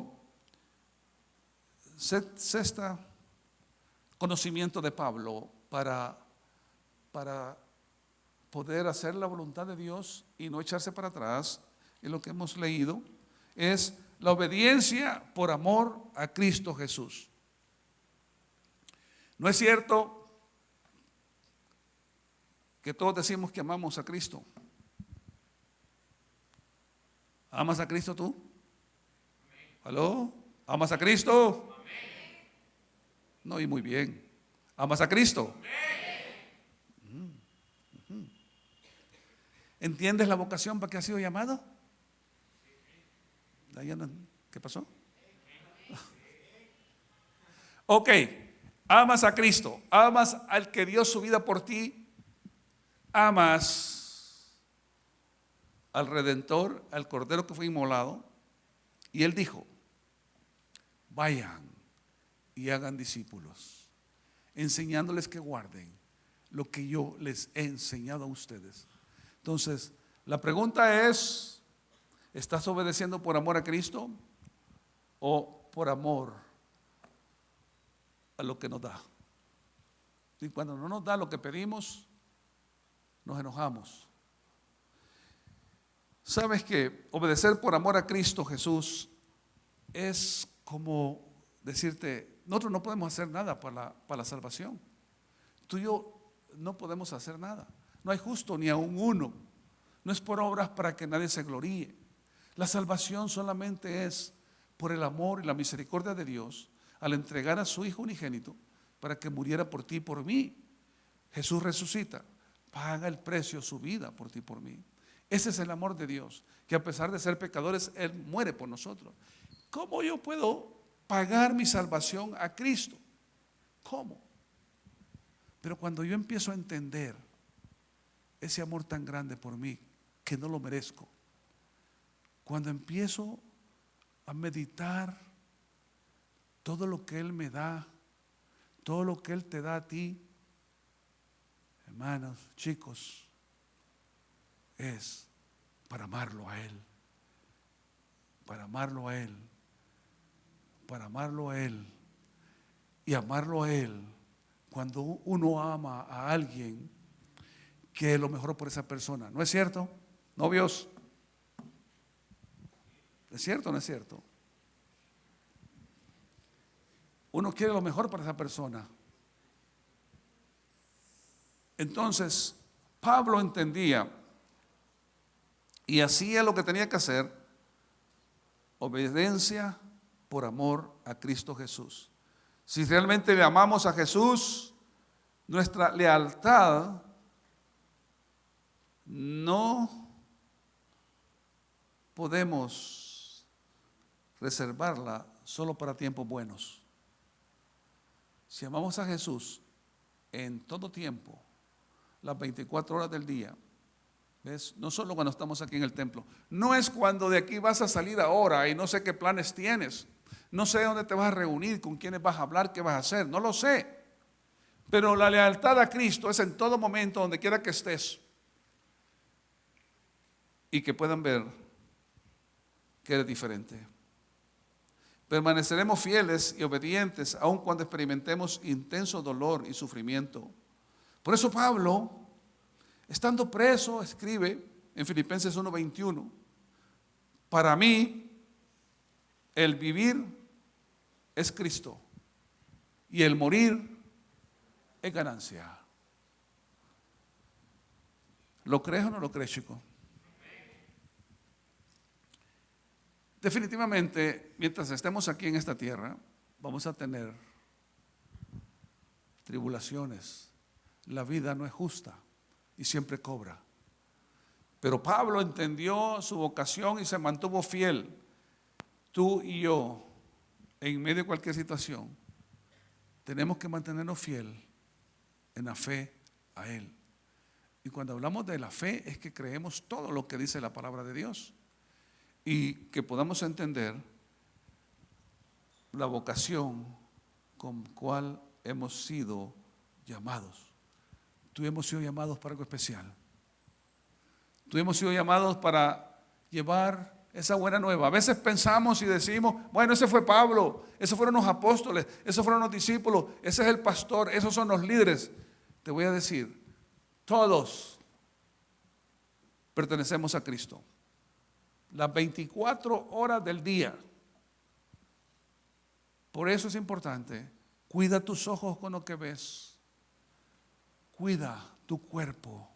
A: conocimiento de Pablo para poder hacer la voluntad de Dios y no echarse para atrás, en lo que hemos leído, es la obediencia por amor a Cristo Jesús. ¿No es cierto que todos decimos que amamos a Cristo? ¿Amas a Cristo tú? ¿Aló? ¿Amas a Cristo? No, y muy bien. ¿Amas a Cristo? ¿Entiendes la vocación para que has sido llamado? Diana, ¿qué pasó? Ok, amas a Cristo, amas al que dio su vida por ti, amas al Redentor, al Cordero que fue inmolado. Y Él dijo, vayan y hagan discípulos, enseñándoles que guarden lo que yo les he enseñado a ustedes. Entonces, la pregunta es, ¿estás obedeciendo por amor a Cristo o por amor a lo que nos da? Y cuando no nos da lo que pedimos, nos enojamos. ¿Sabes que obedecer por amor a Cristo Jesús es como decirte, nosotros no podemos hacer nada para la salvación? Tú y yo no podemos hacer nada. No hay justo ni aun uno. No es por obras para que nadie se gloríe. La salvación solamente es por el amor y la misericordia de Dios al entregar a su Hijo unigénito para que muriera por ti y por mí. Jesús resucita, paga el precio, su vida por ti y por mí. Ese es el amor de Dios, que a pesar de ser pecadores, Él muere por nosotros. ¿Cómo yo puedo pagar mi salvación a Cristo? ¿Cómo? Pero cuando yo empiezo a entender ese amor tan grande por mí, que no lo merezco, cuando empiezo a meditar todo lo que Él me da, todo lo que Él te da a ti, hermanos, chicos, es para amarlo a Él, para amarlo a Él, para amarlo a Él y amarlo a Él. Cuando uno ama a alguien, que es lo mejor por esa persona, ¿no es cierto? Novios, ¿es cierto o no es cierto? Uno quiere lo mejor para esa persona. Entonces, Pablo entendía y hacía lo que tenía que hacer: obediencia por amor a Cristo Jesús. Si realmente le amamos a Jesús, nuestra lealtad no podemos reservarla solo para tiempos buenos. Si amamos a Jesús en todo tiempo, las 24 horas del día, ¿ves? No solo cuando estamos aquí en el templo. No es cuando de aquí vas a salir ahora y no sé qué planes tienes. No sé dónde te vas a reunir, con quiénes vas a hablar, qué vas a hacer. No lo sé. Pero la lealtad a Cristo es en todo momento, donde quiera que estés. Y que puedan ver que eres diferente. Permaneceremos fieles y obedientes aun cuando experimentemos intenso dolor y sufrimiento. Por eso Pablo, estando preso, escribe en Filipenses 1:21, para mí el vivir es Cristo y el morir es ganancia. ¿Lo crees o no lo crees, chico? Definitivamente, mientras estemos aquí en esta tierra, vamos a tener tribulaciones. La vida no es justa y siempre cobra. Pero Pablo entendió su vocación y se mantuvo fiel. Tú y yo, en medio de cualquier situación, tenemos que mantenernos fiel en la fe a Él. Y cuando hablamos de la fe, es que creemos todo lo que dice la palabra de Dios. Y que podamos entender la vocación con cual hemos sido llamados. Tú hemos sido llamados para algo especial. Tú hemos sido llamados para llevar esa buena nueva. A veces pensamos y decimos, bueno, ese fue Pablo, esos fueron los apóstoles, esos fueron los discípulos, ese es el pastor, esos son los líderes. Te voy a decir, todos pertenecemos a Cristo. Las 24 horas del día. Por eso es importante, cuida tus ojos con lo que ves, cuida tu cuerpo,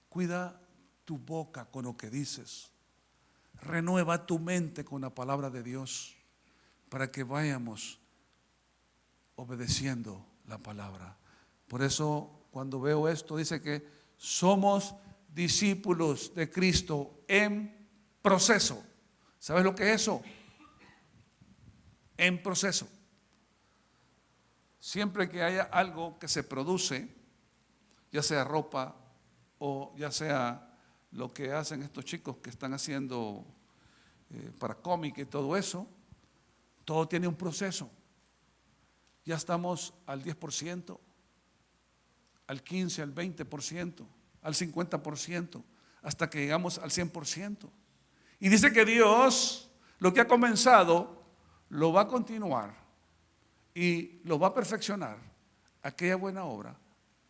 A: cuida tu boca con lo que dices, Renueva tu mente con la palabra de Dios para que vayamos obedeciendo la palabra. Por eso cuando veo esto dice que somos discípulos de Cristo en proceso. ¿Sabes lo que es eso? En proceso. Siempre que haya algo que se produce, ya sea ropa o ya sea lo que hacen estos chicos que están haciendo para cómic y todo eso, todo tiene un proceso. Ya estamos al 10%, al 15%, al 20%, al 50%, hasta que llegamos al 100%. Y dice que Dios, lo que ha comenzado, lo va a continuar y lo va a perfeccionar, aquella buena obra,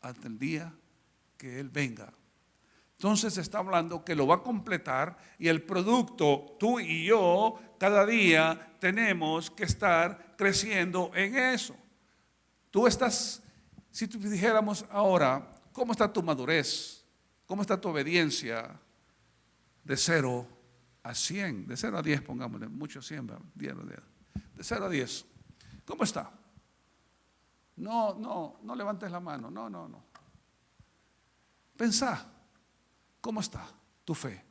A: hasta el día que Él venga. Entonces está hablando que lo va a completar y el producto, tú y yo, cada día tenemos que estar creciendo en eso. Tú estás, si tú dijéramos ahora, ¿cómo está tu madurez? ¿Cómo está tu obediencia? De 0 a 100, de 0 a 10, pongámosle, mucho 100, 10, de 0 a 10. ¿Cómo está? No levantes la mano, no. Pensá, ¿cómo está tu fe?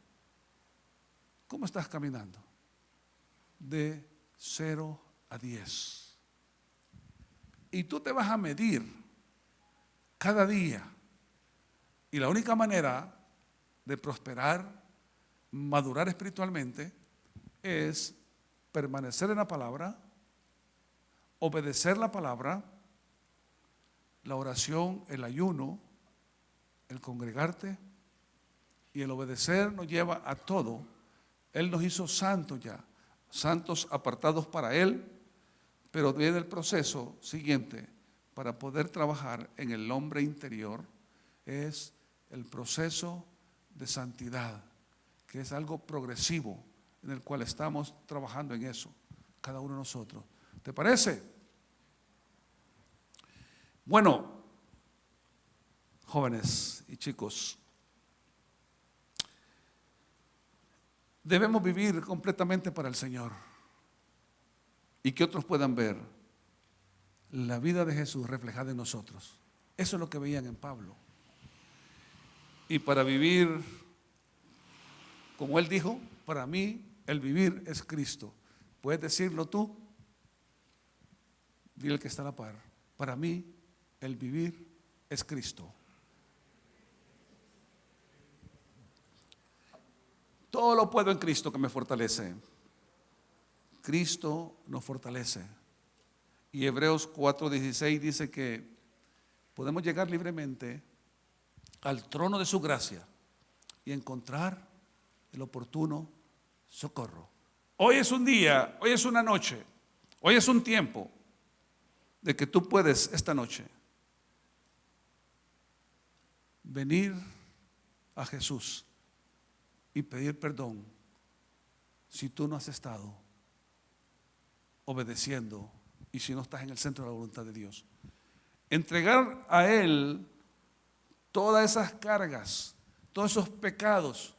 A: ¿Cómo estás caminando? De 0 a 10. Y tú te vas a medir cada día. Y la única manera de prosperar, madurar espiritualmente, es permanecer en la palabra, obedecer la palabra, la oración, el ayuno, el congregarte y el obedecer nos lleva a todo. Él nos hizo santos ya, santos apartados para Él, pero viene el proceso siguiente para poder trabajar en el hombre interior, es el proceso de santidad, que es algo progresivo en el cual estamos trabajando en eso, cada uno de nosotros. ¿Te parece? Bueno, jóvenes y chicos, debemos vivir completamente para el Señor y que otros puedan ver la vida de Jesús reflejada en nosotros. Eso es lo que veían en Pablo. Y para vivir, como él dijo, para mí el vivir es Cristo. ¿Puedes decirlo tú? Dile al que está a la par. Para mí el vivir es Cristo. Todo lo puedo en Cristo que me fortalece. Cristo nos fortalece. Y Hebreos 4:16 dice que podemos llegar libremente al trono de su gracia y encontrar el oportuno socorro. Hoy es un día, hoy es una noche, hoy es un tiempo de que tú puedes esta noche venir a Jesús y pedir perdón si tú no has estado obedeciendo y si no estás en el centro de la voluntad de Dios. Entregar a Él todas esas cargas, todos esos pecados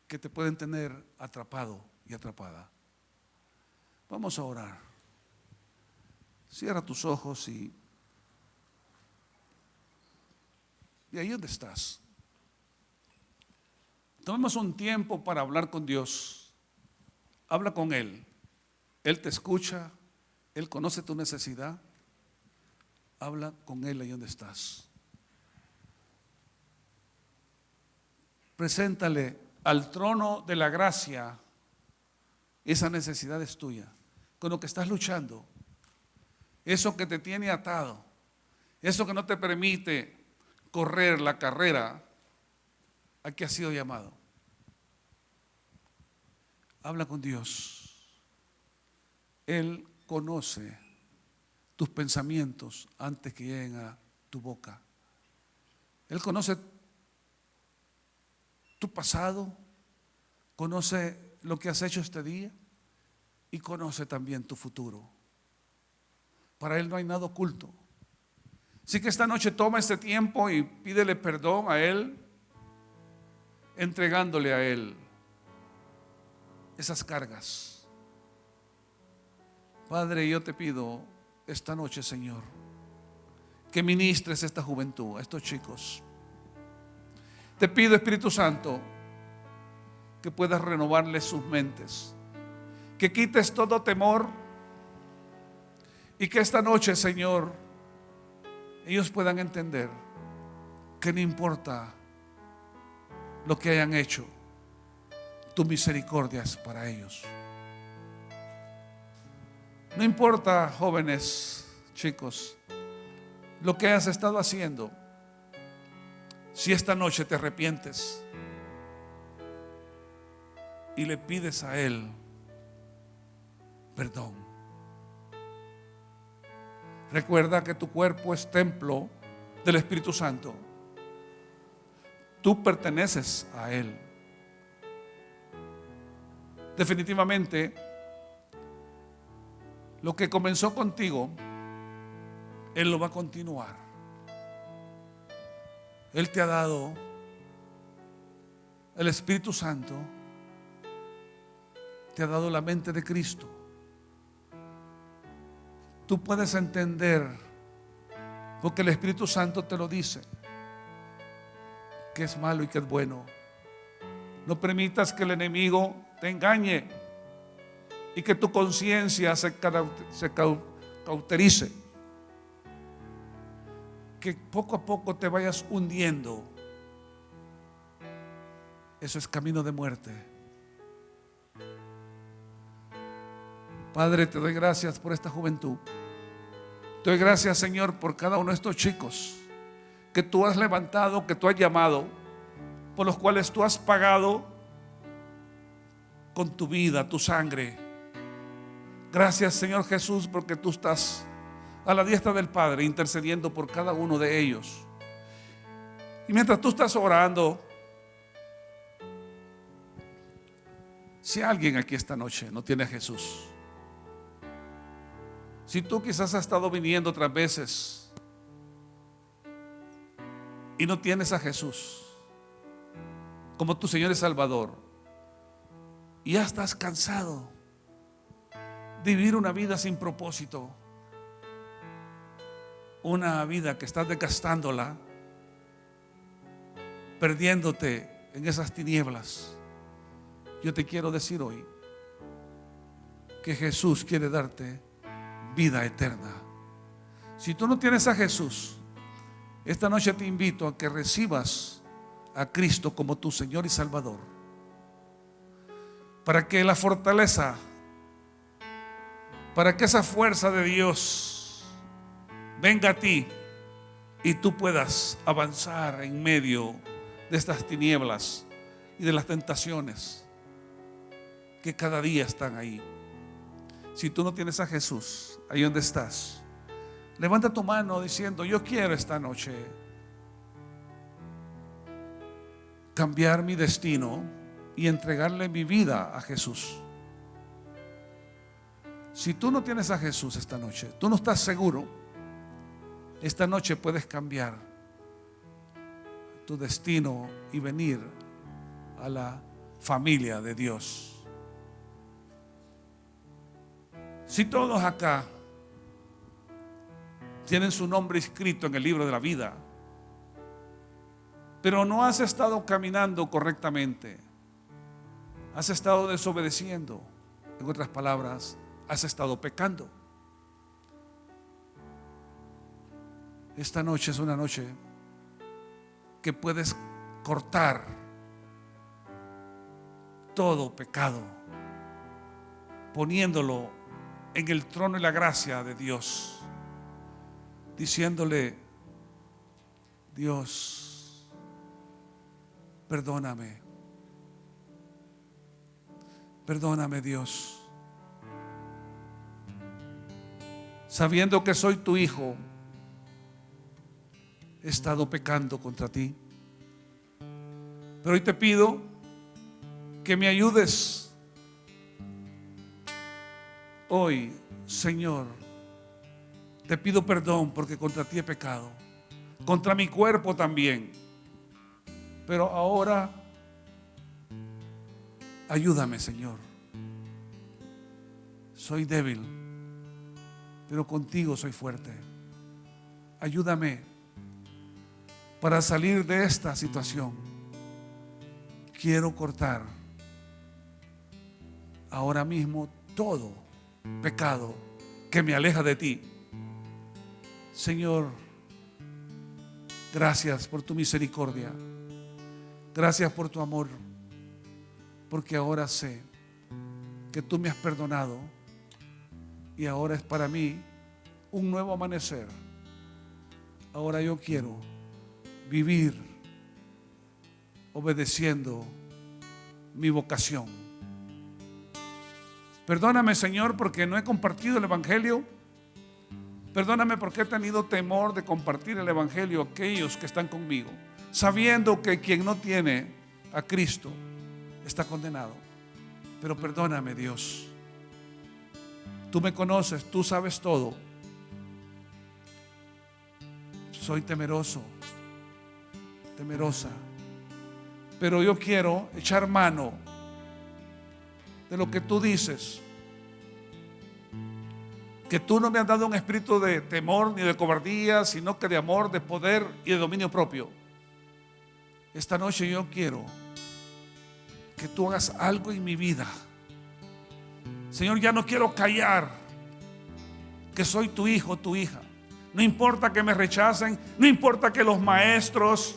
A: que te pueden tener atrapado y atrapada. Vamos a orar. Cierra tus ojos y ahí donde estás. Tomemos un tiempo para hablar con Dios. Habla con Él. Él te escucha. Él conoce tu necesidad. Habla con Él ahí donde estás. Preséntale al trono de la gracia esa necesidad es tuya, con lo que estás luchando, eso que te tiene atado, eso que no te permite correr la carrera a que has sido llamado. Habla con Dios. Él conoce tus pensamientos antes que lleguen a tu boca. Él conoce tu pasado, conoce lo que has hecho este día y conoce también tu futuro. Para Él no hay nada oculto. Así que esta noche toma este tiempo y pídele perdón a Él, entregándole a Él esas cargas. Padre, yo te pido esta noche, Señor, que ministres a esta juventud, a estos chicos. Te pido, Espíritu Santo, que puedas renovarles sus mentes, que quites todo temor y que esta noche, Señor, ellos puedan entender que no importa lo que hayan hecho, tu misericordia es para ellos. No importa, jóvenes, chicos, lo que hayas estado haciendo, si esta noche te arrepientes y le pides a Él perdón. Recuerda que tu cuerpo es templo del Espíritu Santo. Tú perteneces a Él. Definitivamente, lo que comenzó contigo, Él lo va a continuar. Él te ha dado el Espíritu Santo, te ha dado la mente de Cristo. Tú puedes entender, porque el Espíritu Santo te lo dice, que es malo y que es bueno. No permitas que el enemigo te engañe y que tu conciencia se cauterice, que poco a poco te vayas hundiendo. Eso es camino de muerte. Padre, te doy gracias por esta juventud. Te doy gracias, Señor, por cada uno de estos chicos que tú has levantado, que tú has llamado, por los cuales tú has pagado con tu vida, tu sangre. Gracias, Señor Jesús, porque tú estás a la diestra del Padre intercediendo por cada uno de ellos. Y mientras tú estás orando, si alguien aquí esta noche no tiene a Jesús, si tú quizás has estado viniendo otras veces y no tienes a Jesús como tu Señor y Salvador, y ya estás cansado de vivir una vida sin propósito, una vida que estás desgastándola, perdiéndote en esas tinieblas, yo te quiero decir hoy que Jesús quiere darte vida eterna. Si tú no tienes a Jesús, esta noche te invito a que recibas a Cristo como tu Señor y Salvador, para que la fortaleza, para que esa fuerza de Dios venga a ti y tú puedas avanzar en medio de estas tinieblas y de las tentaciones que cada día están ahí. Si tú no tienes a Jesús, ahí donde estás, levanta tu mano diciendo: yo quiero esta noche cambiar mi destino y entregarle mi vida a Jesús. Si tú no tienes a Jesús esta noche, tú no estás seguro, esta noche puedes cambiar tu destino y venir a la familia de Dios. Si todos acá tienen su nombre escrito en el libro de la vida, pero no has estado caminando correctamente, has estado desobedeciendo, en otras palabras, has estado pecando, esta noche es una noche que puedes cortar todo pecado, poniéndolo en el trono y la gracia de Dios, diciéndole: Dios, perdóname, perdóname, Dios, sabiendo que soy tu hijo, he estado pecando contra ti, pero hoy te pido que me ayudes. Hoy, Señor, te pido perdón porque contra ti he pecado, contra mi cuerpo también, pero ahora ayúdame, Señor, soy débil, pero contigo soy fuerte. Ayúdame para salir de esta situación. Quiero cortar ahora mismo todo pecado que me aleja de ti. Señor, gracias por tu misericordia. Gracias por tu amor, porque ahora sé que tú me has perdonado y ahora es para mí un nuevo amanecer. Ahora yo quiero vivir obedeciendo mi vocación. Perdóname, Señor, porque no he compartido el Evangelio. Perdóname porque he tenido temor de compartir el Evangelio a aquellos que están conmigo, sabiendo que quien no tiene a Cristo está condenado. Pero perdóname, Dios. Tú me conoces, tú sabes todo. Soy temeroso, temerosa, pero yo quiero echar mano de lo que tú dices, que tú no me has dado un espíritu de temor ni de cobardía, sino que de amor, de poder y de dominio propio. Esta noche yo quiero que tú hagas algo en mi vida. Señor, ya no quiero callar que soy tu hijo, tu hija. No importa que me rechacen, no importa que los maestros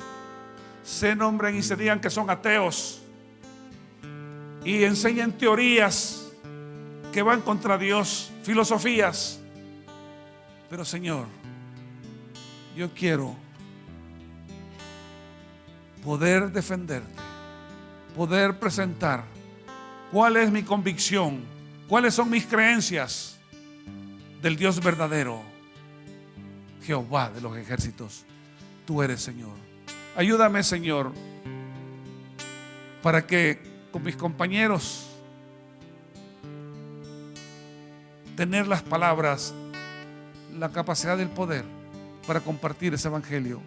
A: se nombren y se digan que son ateos y enseñen teorías que van contra Dios, filosofías. Pero Señor, yo quiero poder defenderte, poder presentar cuál es mi convicción, cuáles son mis creencias del Dios verdadero, Jehová de los ejércitos. Tú eres, Señor. Ayúdame, Señor, para que con mis compañeros tener las palabras, la capacidad del poder para compartir ese evangelio,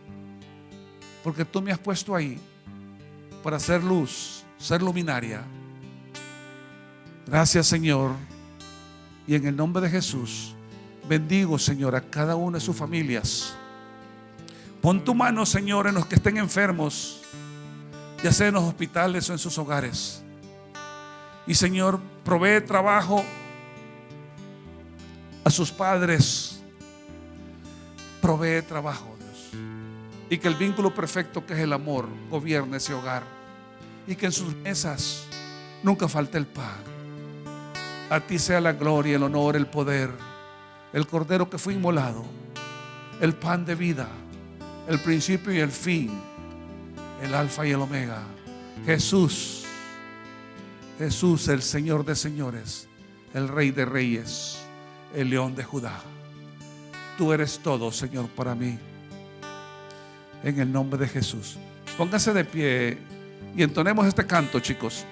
A: porque tú me has puesto ahí para ser luz, ser luminaria. Gracias, Señor, y en el nombre de Jesús bendigo, Señor, a cada una de sus familias. Pon tu mano, Señor, en los que estén enfermos, ya sea en los hospitales o en sus hogares. Y Señor, provee trabajo a sus padres. Provee trabajo, Dios. Y que el vínculo perfecto, que es el amor, gobierne ese hogar. Y que en sus mesas nunca falte el pan. A ti sea la gloria, el honor, el poder. El cordero que fue inmolado, el pan de vida, el principio y el fin, el alfa y el omega. Jesús, Jesús, el Señor de señores, el Rey de reyes, el León de Judá. Tú eres todo, Señor, para mí. En el nombre de Jesús. Póngase de pie y entonemos este canto, chicos.